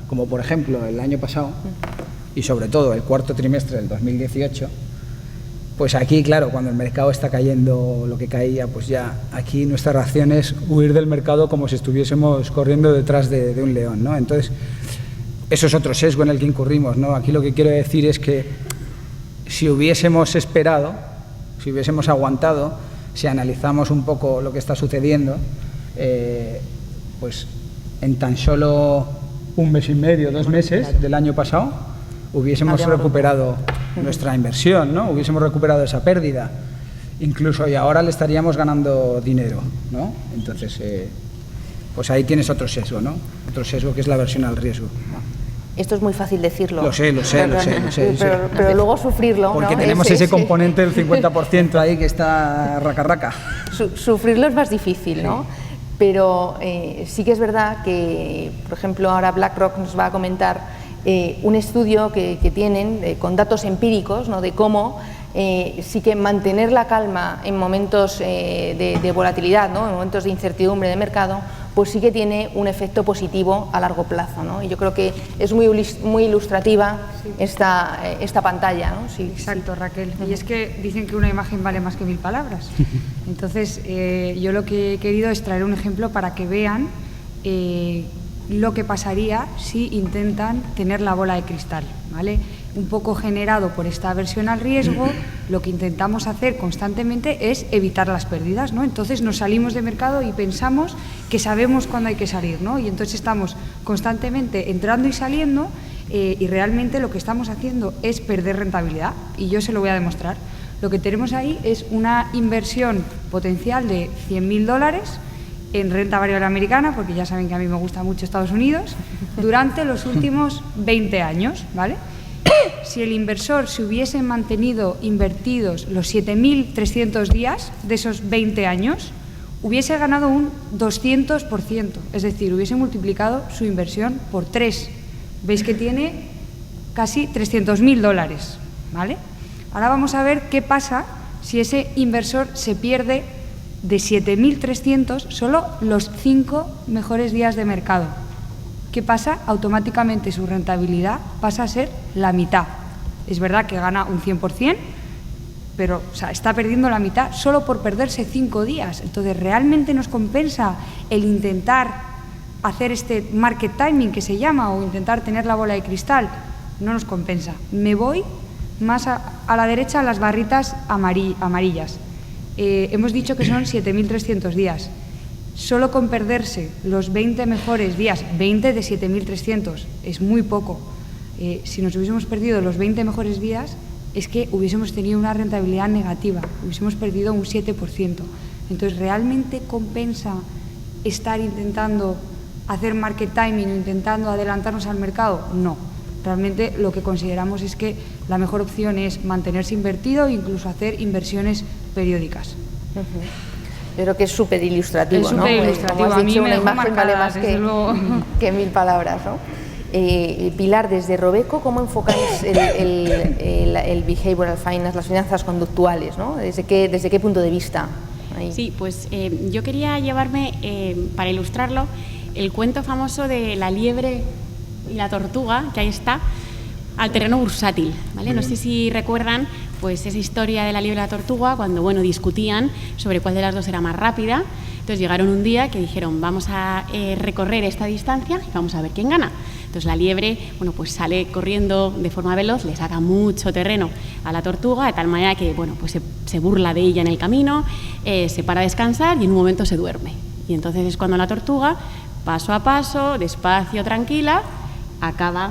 como por ejemplo el año pasado, y sobre todo el cuarto trimestre del 2018, pues aquí, claro, cuando el mercado está cayendo lo que caía, pues ya aquí nuestra reacción es huir del mercado como si estuviésemos corriendo detrás de un león, ¿no? Entonces, eso es otro sesgo en el que incurrimos, ¿no? Aquí lo que quiero decir es que si hubiésemos esperado, si hubiésemos aguantado, si analizamos un poco lo que está sucediendo, pues en tan solo un mes y medio, 2 meses del año pasado, hubiésemos recuperado nuestra inversión, ¿no? Hubiésemos recuperado esa pérdida, incluso, y ahora le estaríamos ganando dinero, ¿no? Entonces, pues ahí tienes otro sesgo, ¿no? Otro sesgo que es la aversión al riesgo. Esto es muy fácil decirlo. Lo sé. Pero luego sufrirlo, porque ¿no? tenemos ese componente del 50% ahí que está raca. Sufrirlo es más difícil, ¿no? Pero sí que es verdad que, por ejemplo, ahora BlackRock nos va a comentar un estudio que tienen con datos empíricos, ¿no? De cómo sí que mantener la calma en momentos de volatilidad, ¿no? En momentos de incertidumbre de mercado, pues sí que tiene un efecto positivo a largo plazo, ¿no? Y yo creo que es muy ilustrativa esta pantalla, ¿no? Sí, exacto, Raquel. Y es que dicen que una imagen vale más que 1000 palabras. Entonces, yo lo que he querido es traer un ejemplo para que vean lo que pasaría si intentan tener la bola de cristal, ¿vale? Un poco generado por esta aversión al riesgo, lo que intentamos hacer constantemente es evitar las pérdidas, ¿no? Entonces nos salimos de mercado y pensamos que sabemos cuándo hay que salir, ¿no? Y entonces estamos constantemente entrando y saliendo y realmente lo que estamos haciendo es perder rentabilidad, y yo se lo voy a demostrar. Lo que tenemos ahí es una inversión potencial de $100.000 en renta variable americana, porque ya saben que a mí me gusta mucho Estados Unidos, durante los últimos 20 años, ¿vale? Si el inversor se hubiese mantenido invertidos los 7.300 días de esos 20 años, hubiese ganado un 200%, es decir, hubiese multiplicado su inversión por 3. Veis que tiene casi $300.000, ¿vale? Ahora vamos a ver qué pasa si ese inversor se pierde de 7.300 solo los 5 mejores días de mercado. ¿Qué pasa? Automáticamente su rentabilidad pasa a ser la mitad. Es verdad que gana un 100%, pero está perdiendo la mitad solo por perderse 5 días. Entonces, ¿realmente nos compensa el intentar hacer este market timing que se llama, o intentar tener la bola de cristal? No nos compensa. Me voy más a la derecha, a las barritas amarillas. Hemos dicho que son 7.300 días. Solo con perderse los 20 mejores días, 20 de 7.300, es muy poco. Si nos hubiésemos perdido los 20 mejores días, es que hubiésemos tenido una rentabilidad negativa, hubiésemos perdido un 7%. Entonces, ¿realmente compensa estar intentando hacer market timing o intentando adelantarnos al mercado? No. Realmente lo que consideramos es que la mejor opción es mantenerse invertido e incluso hacer inversiones periódicas. Yo creo que es súper ilustrativo, ¿no? Como has dicho, una imagen vale más que 1000 palabras, ¿no? Pilar, desde Robeco, ¿cómo enfocáis el behavioral finance, las finanzas conductuales, ¿no? ¿Desde qué punto de vista? Ahí. Sí, pues yo quería llevarme, para ilustrarlo, el cuento famoso de la liebre y la tortuga, que ahí está, al terreno bursátil, ¿vale? No sé si recuerdan pues esa historia de la liebre y la tortuga, cuando discutían sobre cuál de las dos era más rápida. Entonces llegaron un día que dijeron, vamos a recorrer esta distancia y vamos a ver quién gana. Entonces la liebre, pues sale corriendo de forma veloz, le saca mucho terreno a la tortuga, de tal manera que, pues se burla de ella en el camino, se para a descansar y en un momento se duerme. Y entonces es cuando la tortuga, paso a paso, despacio, tranquila, acaba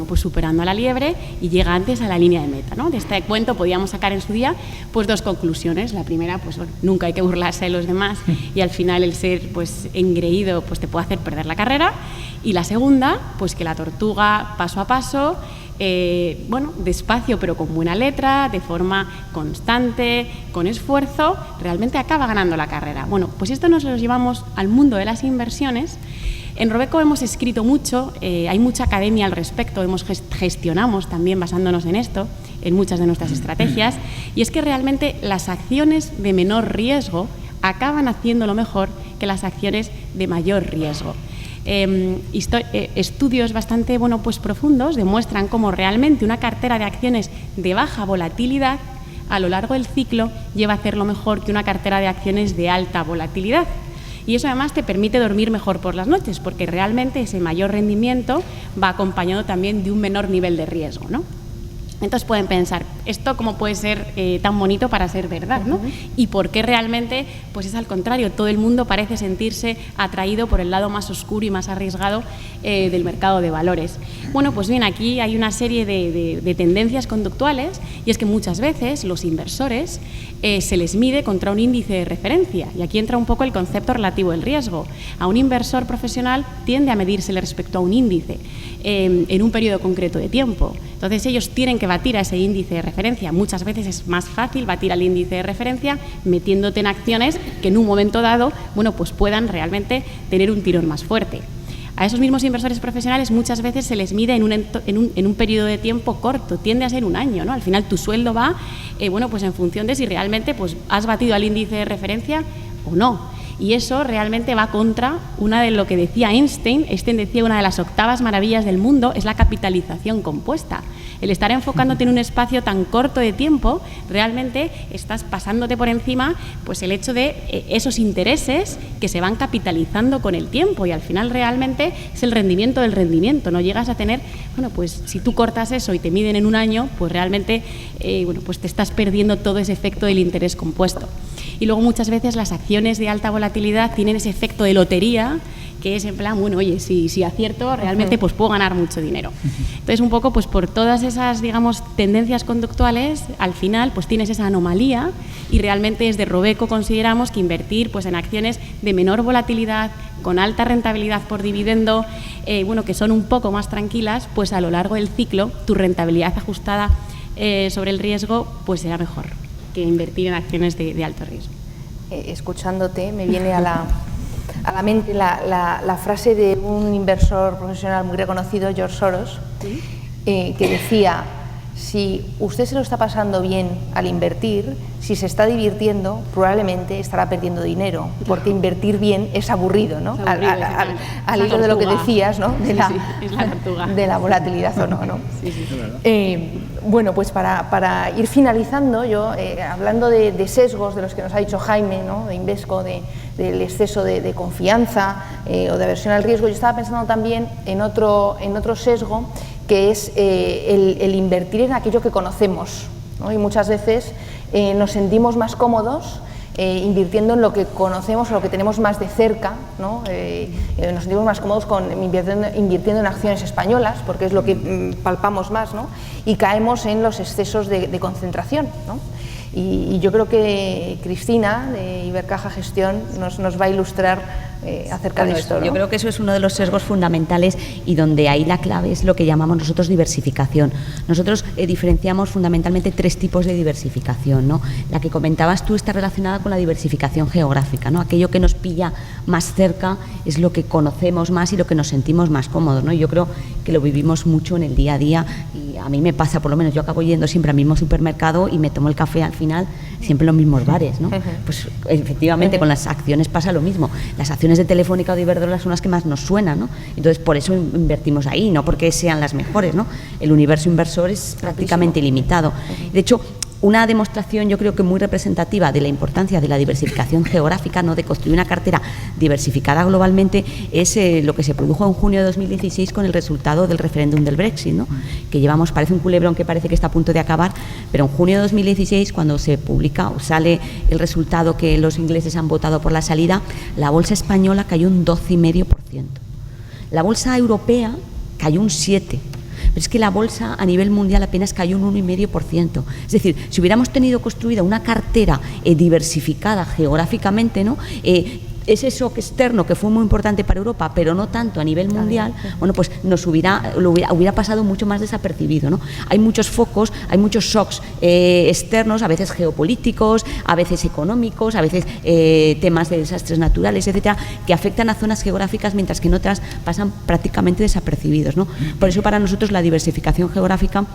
pues superando a la liebre y llega antes a la línea de meta, ¿no? De este cuento podíamos sacar en su día pues 2 conclusiones. La primera, nunca hay que burlarse de los demás y al final el ser engreído pues te puede hacer perder la carrera. Y la segunda, pues que la tortuga paso a paso, despacio pero con buena letra, de forma constante, con esfuerzo, realmente acaba ganando la carrera. Pues esto nos lo llevamos al mundo de las inversiones. En Robeco hemos escrito mucho, hay mucha academia al respecto, gestionamos también basándonos en esto, en muchas de nuestras estrategias, y es que realmente las acciones de menor riesgo acaban haciéndolo mejor que las acciones de mayor riesgo. Estudios bastante pues profundos demuestran cómo realmente una cartera de acciones de baja volatilidad a lo largo del ciclo lleva a hacerlo mejor que una cartera de acciones de alta volatilidad. Y eso además te permite dormir mejor por las noches, porque realmente ese mayor rendimiento va acompañado también de un menor nivel de riesgo, ¿no? Entonces pueden pensar, ¿esto cómo puede ser tan bonito para ser verdad, ¿no? ¿Y por qué realmente? Pues es al contrario, todo el mundo parece sentirse atraído por el lado más oscuro y más arriesgado del mercado de valores. Bueno, pues bien, aquí hay una serie de tendencias conductuales, y es que muchas veces los inversores se les mide contra un índice de referencia, y aquí entra un poco el concepto relativo del riesgo. A un inversor profesional tiende a medírsele respecto a un índice en un periodo concreto de tiempo. Entonces ellos tienen que batir a ese índice de referencia. Muchas veces es más fácil batir al índice de referencia metiéndote en acciones que en un momento dado, pues puedan realmente tener un tirón más fuerte. A esos mismos inversores profesionales muchas veces se les mide en un periodo de tiempo corto, tiende a ser un año, ¿no? Al final tu sueldo va pues en función de si realmente has batido al índice de referencia o no. Y eso realmente va contra una de lo que decía Einstein. Einstein decía una de las 8 maravillas del mundo es la capitalización compuesta. El estar enfocándote en un espacio tan corto de tiempo, realmente estás pasándote por encima pues el hecho de esos intereses que se van capitalizando con el tiempo, y al final realmente es el rendimiento del rendimiento. No llegas a tener, pues si tú cortas eso y te miden en un año, pues realmente pues te estás perdiendo todo ese efecto del interés compuesto. Y luego muchas veces las acciones de alta volatilidad tienen ese efecto de lotería, que es en plan, oye, si acierto realmente pues puedo ganar mucho dinero. Entonces un poco pues por todas esas, tendencias conductuales, al final pues tienes esa anomalía, y realmente desde Robeco consideramos que invertir pues en acciones de menor volatilidad, con alta rentabilidad por dividendo, que son un poco más tranquilas, pues a lo largo del ciclo tu rentabilidad ajustada sobre el riesgo pues será mejor que invertir en acciones de alto riesgo. Escuchándote me viene a la mente la frase de un inversor profesional muy reconocido, George Soros, que decía: si usted se lo está pasando bien al invertir, si se está divirtiendo, probablemente estará perdiendo dinero, porque invertir bien es aburrido, ¿no? Al hilo de lo que decías, ¿no? De la volatilidad o no, ¿no? Pues para ir finalizando, yo hablando de sesgos de los que nos ha dicho Jaime, ¿no? De Invesco, del exceso de confianza o de aversión al riesgo, yo estaba pensando también en otro sesgo, que es el invertir en aquello que conocemos, ¿no? Y muchas veces nos sentimos más cómodos invirtiendo en lo que conocemos o lo que tenemos más de cerca, ¿no? Nos sentimos más cómodos invirtiendo en acciones españolas, porque es lo que palpamos más, ¿no? Y caemos en los excesos de concentración, ¿no? Y yo creo que Cristina, de Ibercaja Gestión, nos va a ilustrar acerca de esto, ¿no? Yo creo que eso es uno de los sesgos fundamentales, y donde ahí la clave es lo que llamamos nosotros diversificación. Nosotros diferenciamos fundamentalmente 3 tipos de diversificación, ¿no? La que comentabas tú está relacionada con la diversificación geográfica, ¿no? Aquello que nos pilla más cerca es lo que conocemos más y lo que nos sentimos más cómodos, ¿no? Y yo creo que lo vivimos mucho en el día a día, y a mí me pasa, por lo menos yo acabo yendo siempre al mismo supermercado y me tomo el café al final siempre en los mismos bares, ¿no? Pues efectivamente con las acciones pasa lo mismo. Las acciones de Telefónica o de Iberdrola son las que más nos suenan, ¿no? Entonces por eso invertimos ahí, no porque sean las mejores, ¿no? El universo inversor es prácticamente ilimitado. De hecho, una demostración yo creo que muy representativa de la importancia de la diversificación geográfica, ¿no? De construir una cartera diversificada globalmente, es lo que se produjo en junio de 2016 con el resultado del referéndum del Brexit, ¿no? Que llevamos, parece un culebrón que parece que está a punto de acabar, pero en junio de 2016, cuando se publica o sale el resultado que los ingleses han votado por la salida, la bolsa española cayó un 12,5%. La bolsa europea cayó un 7%. Pero es que la bolsa a nivel mundial apenas cayó un 1,5%. Es decir, si hubiéramos tenido construida una cartera diversificada geográficamente, ¿no? Ese shock externo que fue muy importante para Europa, pero no tanto a nivel mundial, pues hubiera pasado mucho más desapercibido, ¿no? Hay muchos focos, hay muchos shocks externos, a veces geopolíticos, a veces económicos, a veces temas de desastres naturales, etcétera, que afectan a zonas geográficas, mientras que en otras pasan prácticamente desapercibidos, ¿no? Por eso para nosotros la diversificación geográfica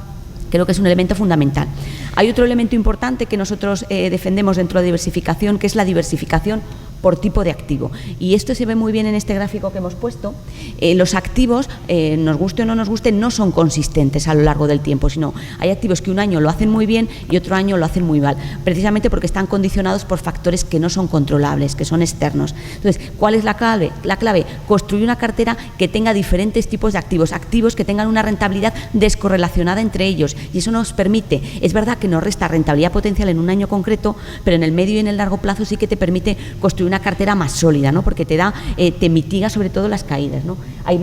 Creo que es un elemento fundamental. Hay otro elemento importante que nosotros defendemos dentro de diversificación, que es la diversificación por tipo de activo. Y esto se ve muy bien en este gráfico que hemos puesto. Los activos, nos guste o no nos guste, no son consistentes a lo largo del tiempo, sino hay activos que un año lo hacen muy bien y otro año lo hacen muy mal, precisamente porque están condicionados por factores que no son controlables, que son externos. Entonces, ¿cuál es la clave? La clave, construir una cartera que tenga diferentes tipos de activos, activos que tengan una rentabilidad descorrelacionada entre ellos, y eso nos permite, es verdad que nos resta rentabilidad potencial en un año concreto, pero en el medio y en el largo plazo sí que te permite construir una cartera más sólida, ¿no? Porque te mitiga sobre todo las caídas, ¿no? Ahí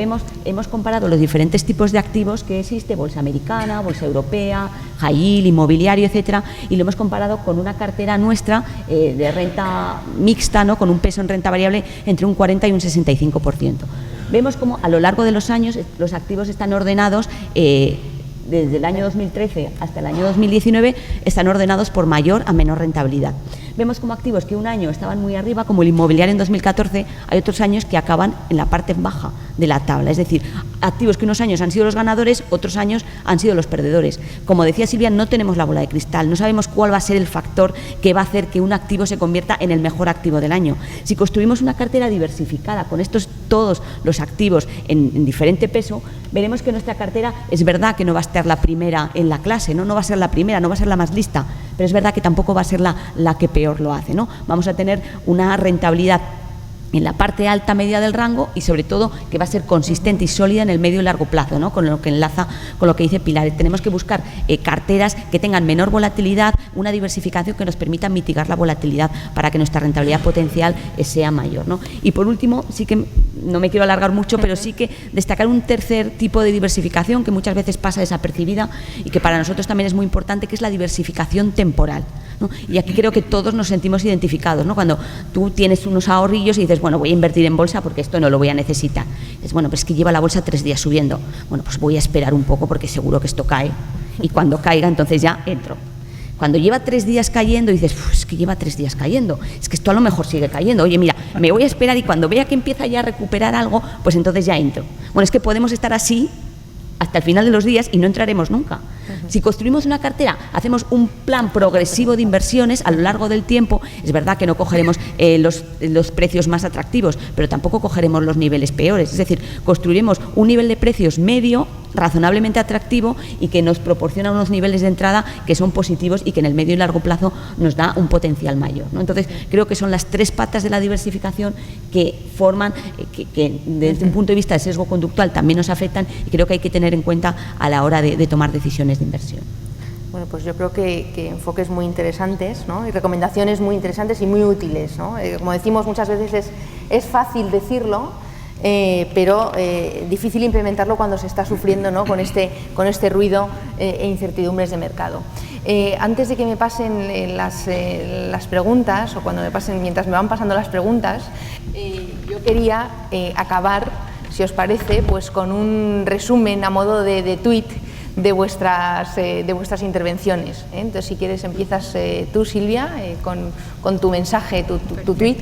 hemos comparado los diferentes tipos de activos que existe, bolsa americana, bolsa europea, high yield, inmobiliario, etcétera, y lo hemos comparado con una cartera nuestra de renta mixta, ¿no? Con un peso en renta variable entre un 40 y un 65%. Vemos como a lo largo de los años los activos están ordenados, desde el año 2013 hasta el año 2019, están ordenados por mayor a menor rentabilidad. Vemos como activos que un año estaban muy arriba, como el inmobiliario en 2014, hay otros años que acaban en la parte baja de la tabla, es decir, activos que unos años han sido los ganadores, otros años han sido los perdedores. Como decía Silvia, no tenemos la bola de cristal, no sabemos cuál va a ser el factor que va a hacer que un activo se convierta en el mejor activo del año. Si construimos una cartera diversificada con todos los activos en diferente peso, veremos que nuestra cartera es verdad que no va a estar la primera en la clase, no va a ser la primera, no va a ser la más lista, pero es verdad que tampoco va a ser la que peor lo hace, ¿no? Vamos a tener una rentabilidad en la parte alta media del rango y sobre todo que va a ser consistente y sólida en el medio y largo plazo, ¿no? Con lo que enlaza con lo que dice Pilar. Tenemos que buscar carteras que tengan menor volatilidad, una diversificación que nos permita mitigar la volatilidad para que nuestra rentabilidad potencial sea mayor, ¿no? Y por último, sí que no me quiero alargar mucho, pero sí que destacar un tercer tipo de diversificación que muchas veces pasa desapercibida y que para nosotros también es muy importante, que es la diversificación temporal, ¿no? Y aquí creo que todos nos sentimos identificados, ¿no? Cuando tú tienes unos ahorrillos y dices, bueno, voy a invertir en bolsa porque esto no lo voy a necesitar. Dices, bueno, pues es que lleva la bolsa 3 días subiendo. Bueno, pues voy a esperar un poco porque seguro que esto cae. Y cuando caiga, entonces ya entro. Cuando lleva 3 días cayendo, dices, es que lleva 3 días cayendo, es que esto a lo mejor sigue cayendo. Oye, mira, me voy a esperar y cuando vea que empieza ya a recuperar algo, pues entonces ya entro. Bueno, es que podemos estar así hasta el final de los días y no entraremos nunca. Si construimos una cartera, hacemos un plan progresivo de inversiones a lo largo del tiempo, es verdad que no cogeremos los precios más atractivos, pero tampoco cogeremos los niveles peores. Es decir, construiremos un nivel de precios medio, razonablemente atractivo y que nos proporciona unos niveles de entrada que son positivos y que en el medio y largo plazo nos da un potencial mayor, ¿no? Entonces, creo que son las 3 patas de la diversificación que forman, que desde un punto de vista de sesgo conductual también nos afectan y creo que hay que tener en cuenta a la hora de tomar decisiones de inversión. Bueno, pues yo creo que enfoques muy interesantes, ¿no? Y recomendaciones muy interesantes y muy útiles, ¿no? Como decimos muchas veces, es fácil decirlo, pero difícil implementarlo cuando se está sufriendo, ¿no? con este ruido e incertidumbres de mercado. Antes de que me pasen las preguntas, o mientras me van pasando las preguntas, yo quería acabar, si os parece, pues con un resumen a modo de tuit de vuestras intervenciones. Entonces, si quieres, empiezas tú, Silvia, con tu mensaje, tu tuit.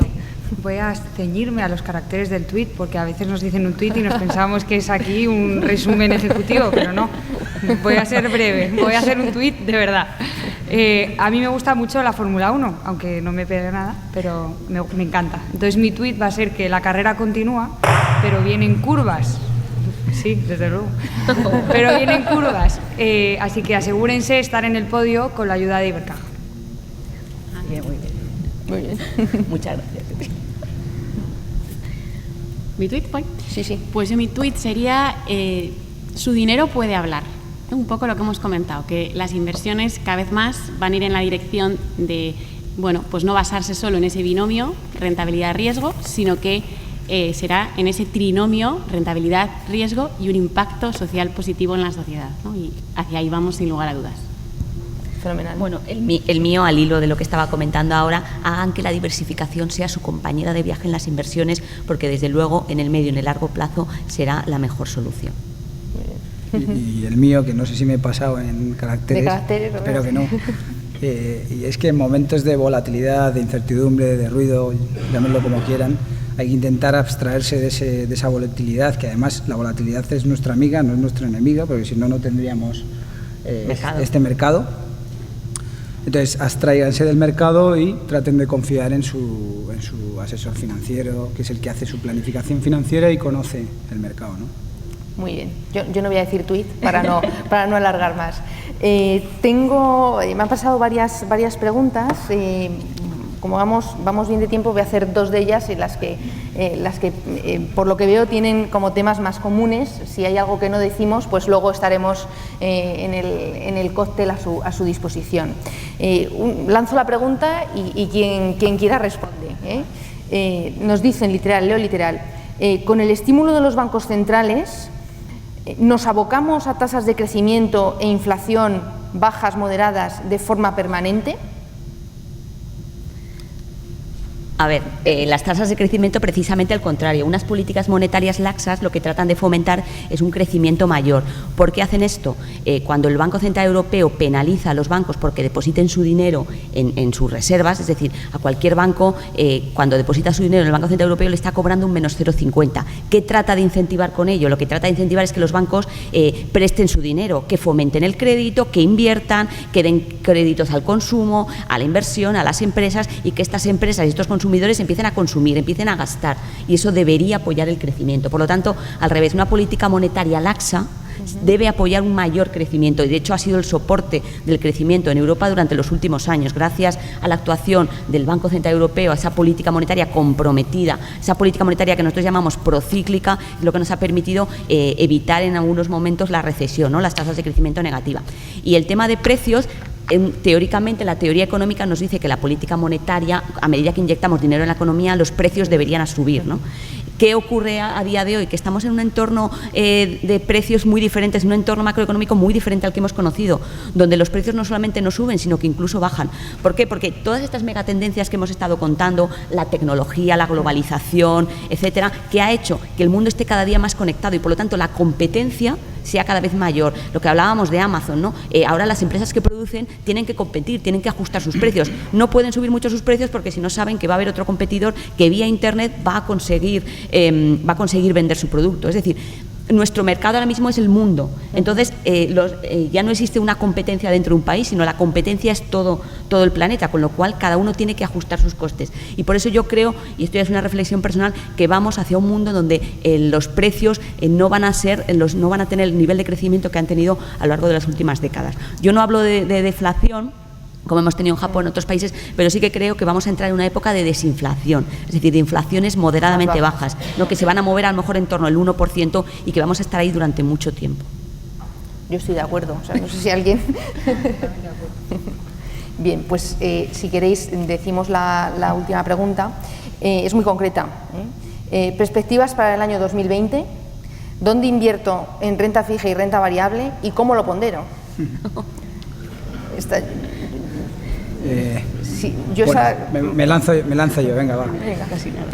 Voy a ceñirme a los caracteres del tuit, porque a veces nos dicen un tuit y nos pensamos que es aquí un resumen ejecutivo, pero no. Voy a ser breve, voy a hacer un tuit de verdad. A mí me gusta mucho la Fórmula 1, aunque no me pegue nada, pero me encanta. Entonces mi tuit va a ser que la carrera continúa, pero vienen curvas. Sí, desde luego. Pero vienen curvas. Así que asegúrense estar en el podio con la ayuda de Ibercaja. Bien, muy bien. Muy bien. Muchas gracias. ¿Mi tuit, voy? Sí. Pues mi tuit sería, su dinero puede hablar. Un poco lo que hemos comentado, que las inversiones cada vez más van a ir en la dirección de, bueno, pues no basarse solo en ese binomio rentabilidad-riesgo, sino que será en ese trinomio rentabilidad-riesgo y un impacto social positivo en la sociedad, ¿no? Y hacia ahí vamos sin lugar a dudas. Fenomenal. Bueno, el mío, al hilo de lo que estaba comentando ahora, hagan que la diversificación sea su compañera de viaje en las inversiones, porque desde luego en el medio y en el largo plazo será la mejor solución. Y el mío, que no sé si me he pasado en caracteres, espero que no. Y es que en momentos de volatilidad, de incertidumbre, de ruido, llámenlo como quieran, hay que intentar abstraerse de esa volatilidad, que además la volatilidad es nuestra amiga, no es nuestra enemiga, porque si no, no tendríamos este mercado. Entonces, abstráiganse del mercado y traten de confiar en su asesor financiero, que es el que hace su planificación financiera y conoce el mercado, ¿no? Muy bien. Yo no voy a decir tuit para no alargar más. Me han pasado varias preguntas. Como vamos bien de tiempo, voy a hacer dos de ellas, y las que por lo que veo tienen como temas más comunes. Si hay algo que no decimos, pues luego estaremos en el cóctel a su disposición. Lanzo la pregunta y quien quiera responde. Nos dicen, leo literal, con el estímulo de los bancos centrales, ¿nos abocamos a tasas de crecimiento e inflación bajas, moderadas, de forma permanente? A ver, las tasas de crecimiento precisamente al contrario. Unas políticas monetarias laxas lo que tratan de fomentar es un crecimiento mayor. ¿Por qué hacen esto? Cuando el Banco Central Europeo penaliza a los bancos porque depositen su dinero en sus reservas, es decir, a cualquier banco, cuando deposita su dinero en el Banco Central Europeo le está cobrando un menos 0,50. ¿Qué trata de incentivar con ello? Lo que trata de incentivar es que los bancos presten su dinero, que fomenten el crédito, que inviertan, que den créditos al consumo, a la inversión, a las empresas, y que estas empresas y estos consumidores empiecen a consumir, empiecen a gastar, y eso debería apoyar el crecimiento. Por lo tanto, al revés, una política monetaria laxa debe apoyar un mayor crecimiento, y de hecho ha sido el soporte del crecimiento en Europa durante los últimos años, gracias a la actuación del Banco Central Europeo, a esa política monetaria comprometida, esa política monetaria que nosotros llamamos procíclica, lo que nos ha permitido evitar en algunos momentos la recesión, ¿no?, las tasas de crecimiento negativa. Y el tema de precios, teóricamente, la teoría económica nos dice que la política monetaria, a medida que inyectamos dinero en la economía, los precios deberían subir, ¿no? ¿Qué ocurre a día de hoy? Que estamos en un entorno de precios muy diferentes, un entorno macroeconómico muy diferente al que hemos conocido, donde los precios no solamente no suben, sino que incluso bajan. ¿Por qué? Porque todas estas megatendencias que hemos estado contando, la tecnología, la globalización, etcétera, que ha hecho que el mundo esté cada día más conectado y, por lo tanto, la competencia sea cada vez mayor. Lo que hablábamos de Amazon, ¿no? Ahora las empresas que producen tienen que competir, tienen que ajustar sus precios. No pueden subir mucho sus precios porque si no saben que va a haber otro competidor que vía Internet va a conseguir vender su producto. Es decir, nuestro mercado ahora mismo es el mundo. Entonces, ya no existe una competencia dentro de un país, sino la competencia es todo el planeta, con lo cual cada uno tiene que ajustar sus costes. Y por eso yo creo, y esto ya es una reflexión personal, que vamos hacia un mundo donde los precios no van a tener el nivel de crecimiento que han tenido a lo largo de las últimas décadas. Yo no hablo de deflación, como hemos tenido en Japón, en otros países, pero sí que creo que vamos a entrar en una época de desinflación, es decir, de inflaciones moderadamente bajas, ¿no?, que se van a mover a lo mejor en torno al 1% y que vamos a estar ahí durante mucho tiempo. Yo estoy de acuerdo, o sea, no sé si alguien... Bien, pues si queréis decimos la última pregunta, es muy concreta. Perspectivas para el año 2020, ¿dónde invierto en renta fija y renta variable y cómo lo pondero? Sí, yo bueno, me lanzo yo, venga, va. Venga, casi nada.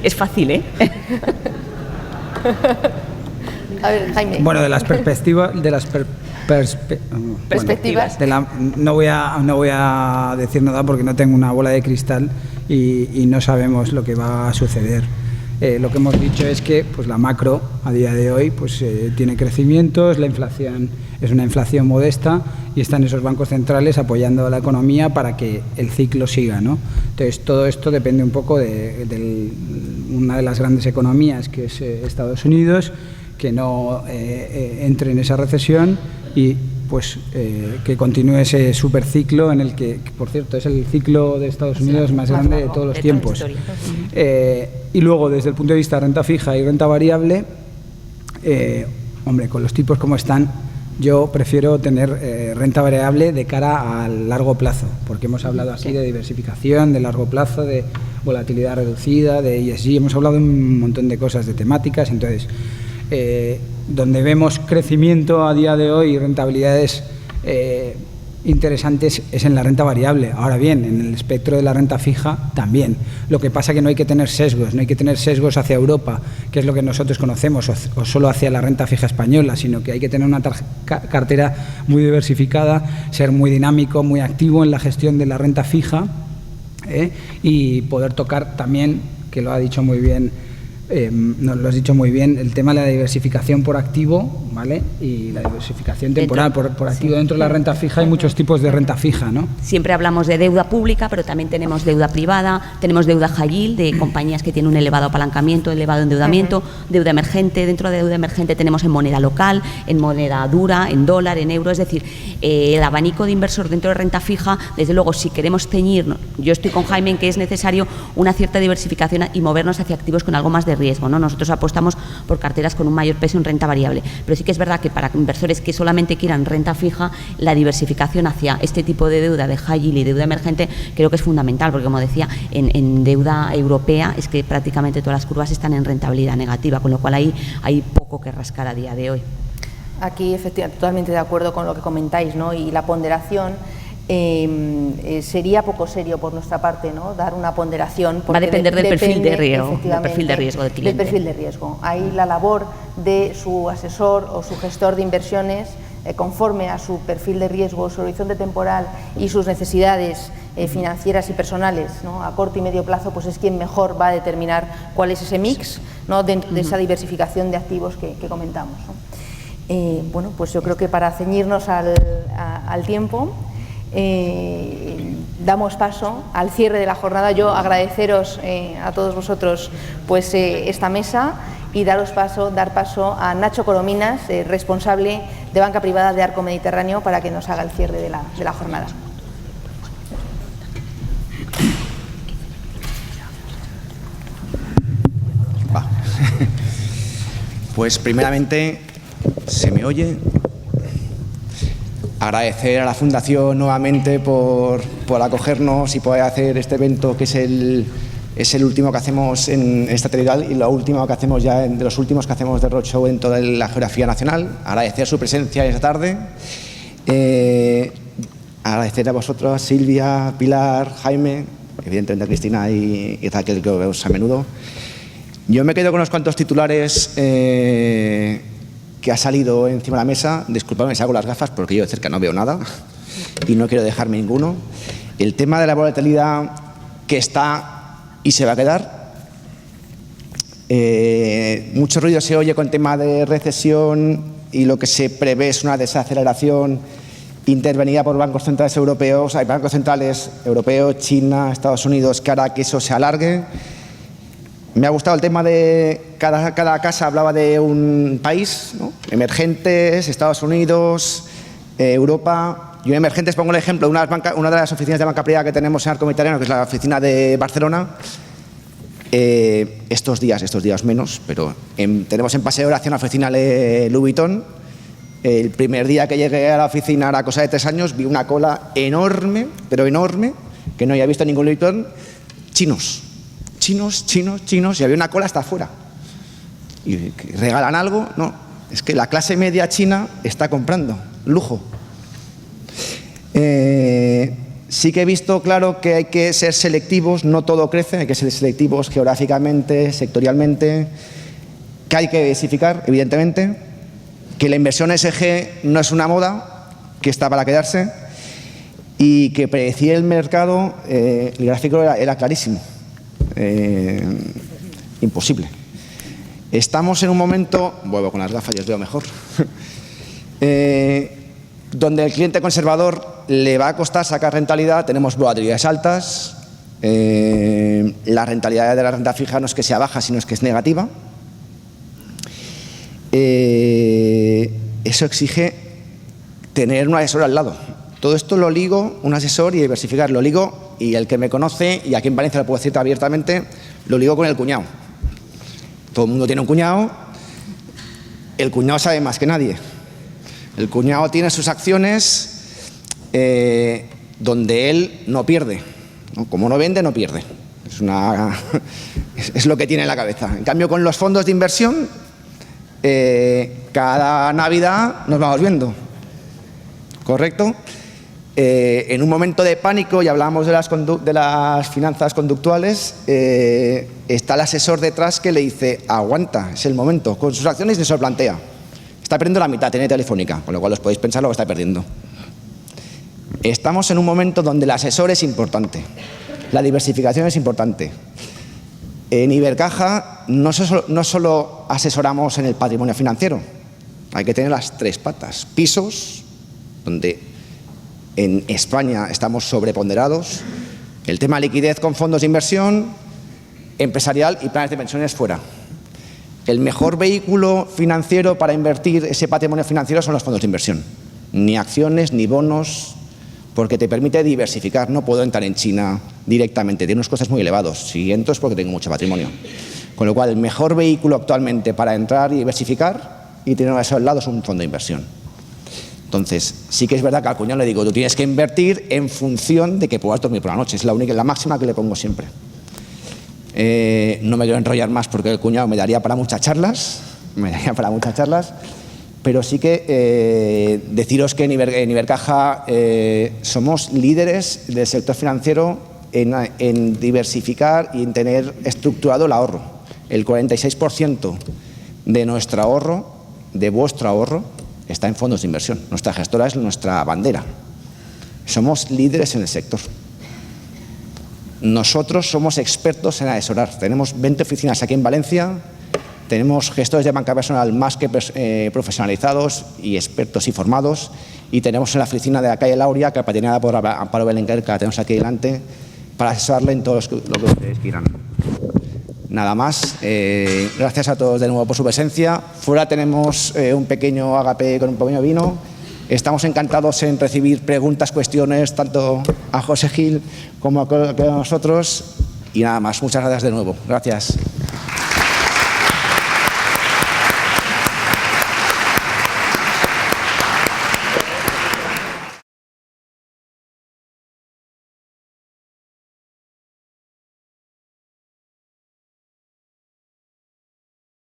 Es fácil, ¿eh? A ver, Jaime. Bueno, de las perspectivas, perspectivas. Bueno, no voy a decir nada porque no tengo una bola de cristal y no sabemos lo que va a suceder. Lo que hemos dicho es que pues la macro a día de hoy pues tiene crecimientos, la inflación es una inflación modesta y están esos bancos centrales apoyando a la economía para que el ciclo siga, ¿no? Entonces todo esto depende un poco de una de las grandes economías, que es Estados Unidos, que no entre en esa recesión y pues que continúe ese superciclo en el que, por cierto, es el ciclo de Estados Unidos más grande de todos los tiempos. Y luego, desde el punto de vista de renta fija y renta variable, hombre, con los tipos como están, yo prefiero tener renta variable de cara al largo plazo, porque hemos hablado así de diversificación, de largo plazo, de volatilidad reducida, de ESG, hemos hablado de un montón de cosas, de temáticas. Entonces, donde vemos crecimiento a día de hoy y rentabilidades interesantes es en la renta variable. Ahora bien, en el espectro de la renta fija también. Lo que pasa que no hay que tener sesgos, no hay que tener sesgos hacia Europa, que es lo que nosotros conocemos, o solo hacia la renta fija española, sino que hay que tener una cartera muy diversificada, ser muy dinámico, muy activo en la gestión de la renta fija y poder tocar también, que lo ha dicho muy bien nos lo has dicho muy bien, el tema de la diversificación por activo, ¿vale? Y la diversificación temporal por activo. Dentro de la renta fija hay muchos tipos de renta fija, ¿no? Siempre hablamos de deuda pública, pero también tenemos deuda privada, tenemos deuda high yield de compañías que tienen un elevado apalancamiento, elevado endeudamiento, deuda emergente. Dentro de deuda emergente tenemos en moneda local, en moneda dura, en dólar, en euro. Es decir, el abanico de inversor dentro de renta fija, desde luego, si queremos ceñirnos, yo estoy con Jaime en que es necesario una cierta diversificación y movernos hacia activos con algo más de riesgo, ¿no? Nosotros apostamos por carteras con un mayor peso en renta variable, pero sí que es verdad que para inversores que solamente quieran renta fija, la diversificación hacia este tipo de deuda de high yield y deuda emergente creo que es fundamental, porque como decía, en deuda europea es que prácticamente todas las curvas están en rentabilidad negativa, con lo cual ahí hay poco que rascar a día de hoy. Aquí, efectivamente, totalmente de acuerdo con lo que comentáis, ¿no? Y la ponderación sería poco serio por nuestra parte, ¿no? Dar una ponderación. Va a depender del perfil de riesgo, del perfil de riesgo del cliente. Del perfil de riesgo. Ahí la labor de su asesor o su gestor de inversiones, conforme a su perfil de riesgo, su horizonte temporal y sus necesidades financieras y personales, ¿no? A corto y medio plazo, pues es quien mejor va a determinar cuál es ese mix, ¿no? de esa diversificación de activos que comentamos, ¿no? Bueno, pues yo creo que para ceñirnos al tiempo, damos paso al cierre de la jornada. Yo agradeceros a todos vosotros pues esta mesa y dar paso a Nacho Corominas, responsable de banca privada de Arco Mediterráneo, para que nos haga el cierre de la jornada. Pues primeramente, ¿se me oye? Agradecer a la Fundación nuevamente por acogernos y poder hacer este evento, que es el último que hacemos en esta territorial y lo último que hacemos ya, de los últimos que hacemos de roadshow en toda la geografía nacional. Agradecer su presencia esta tarde. Agradecer a vosotros, Silvia, Pilar, Jaime, evidentemente a Cristina y Raquel, que os a menudo. Yo me quedo con unos cuantos titulares que ha salido encima de la mesa. Disculpadme, me saco las gafas porque yo de cerca no veo nada y no quiero dejarme ninguno. El tema de la volatilidad que está y se va a quedar. Mucho ruido se oye con tema de recesión y lo que se prevé es una desaceleración intervenida por bancos centrales europeos. Hay bancos centrales europeos, China, Estados Unidos, que hará que eso se alargue. Me ha gustado el tema de cada casa hablaba de un país, ¿no? Emergentes, Estados Unidos, Europa. Yo en emergentes pongo el ejemplo de una de las oficinas de banca privada que tenemos en Arco Mediterráneo, que es la oficina de Barcelona. Estos días menos, pero tenemos en Paseo de Gracia una oficina de Louis Vuitton. El primer día que llegué a la oficina, era cosa de 3 años, vi una cola enorme, pero enorme, que no había visto en ningún Louis Vuitton, chinos, y había una cola hasta afuera. ¿Y regalan algo? No, es que la clase media china está comprando lujo. Sí que he visto, claro, que hay que ser selectivos, no todo crece, hay que ser selectivos geográficamente, sectorialmente, que hay que diversificar, evidentemente, que la inversión ESG no es una moda, que está para quedarse, y que predecir el mercado, el gráfico era clarísimo. Imposible. Estamos en un momento, vuelvo con las gafas y os veo mejor, donde el cliente conservador le va a costar sacar rentabilidad. Tenemos volatilidades altas, la rentabilidad de la renta fija no es que sea baja, sino es que es negativa. Eso exige tener un asesor al lado. Todo esto lo ligo, un asesor, y diversificar. Lo ligo, y el que me conoce, y aquí en Valencia lo puedo decir abiertamente, lo ligo con el cuñado. Todo el mundo tiene un cuñado, el cuñado sabe más que nadie. El cuñado tiene sus acciones donde él no pierde, ¿no? Como no vende, no pierde. Es lo que tiene en la cabeza. En cambio, con los fondos de inversión, cada Navidad nos vamos viendo. ¿Correcto? En un momento de pánico, y hablábamos de las finanzas conductuales, está el asesor detrás que le dice: aguanta, es el momento. Con sus acciones ni se lo plantea. Está perdiendo la mitad, tiene Telefónica, con lo cual os podéis pensar lo que está perdiendo. Estamos en un momento donde el asesor es importante, la diversificación es importante. En Ibercaja no solo asesoramos en el patrimonio financiero, hay que tener las tres patas. Pisos, donde en España estamos sobreponderados, el tema de liquidez con fondos de inversión, empresarial y planes de pensiones fuera. El mejor vehículo financiero para invertir ese patrimonio financiero son los fondos de inversión. Ni acciones, ni bonos, porque te permite diversificar. No puedo entrar en China directamente, tiene unos costes muy elevados. Si entro es porque tengo mucho patrimonio. Con lo cual, el mejor vehículo actualmente para entrar y diversificar y tener eso al lado es un fondo de inversión. Entonces, sí que es verdad que al cuñado le digo, tú tienes que invertir en función de que puedas dormir por la noche. Es la máxima que le pongo siempre. No me quiero enrollar más porque el cuñado me daría para muchas charlas, pero sí que deciros que en Ibercaja somos líderes del sector financiero en diversificar y en tener estructurado el ahorro. El 46% de nuestro ahorro, de vuestro ahorro, está en fondos de inversión. Nuestra gestora es nuestra bandera. Somos líderes en el sector. Nosotros somos expertos en asesorar. Tenemos 20 oficinas aquí en Valencia, tenemos gestores de banca personal más que profesionalizados y expertos y formados, y tenemos en la oficina de la calle Lauria, capitaneada por Amparo Belenguer, que la tenemos aquí delante, para asesorarle en todo lo que ustedes quieran. Nada más. Gracias a todos de nuevo por su presencia. Fuera tenemos un pequeño agape con un pequeño vino. Estamos encantados en recibir preguntas, cuestiones, tanto a José Gil como a nosotros. Y nada más. Muchas gracias de nuevo. Gracias.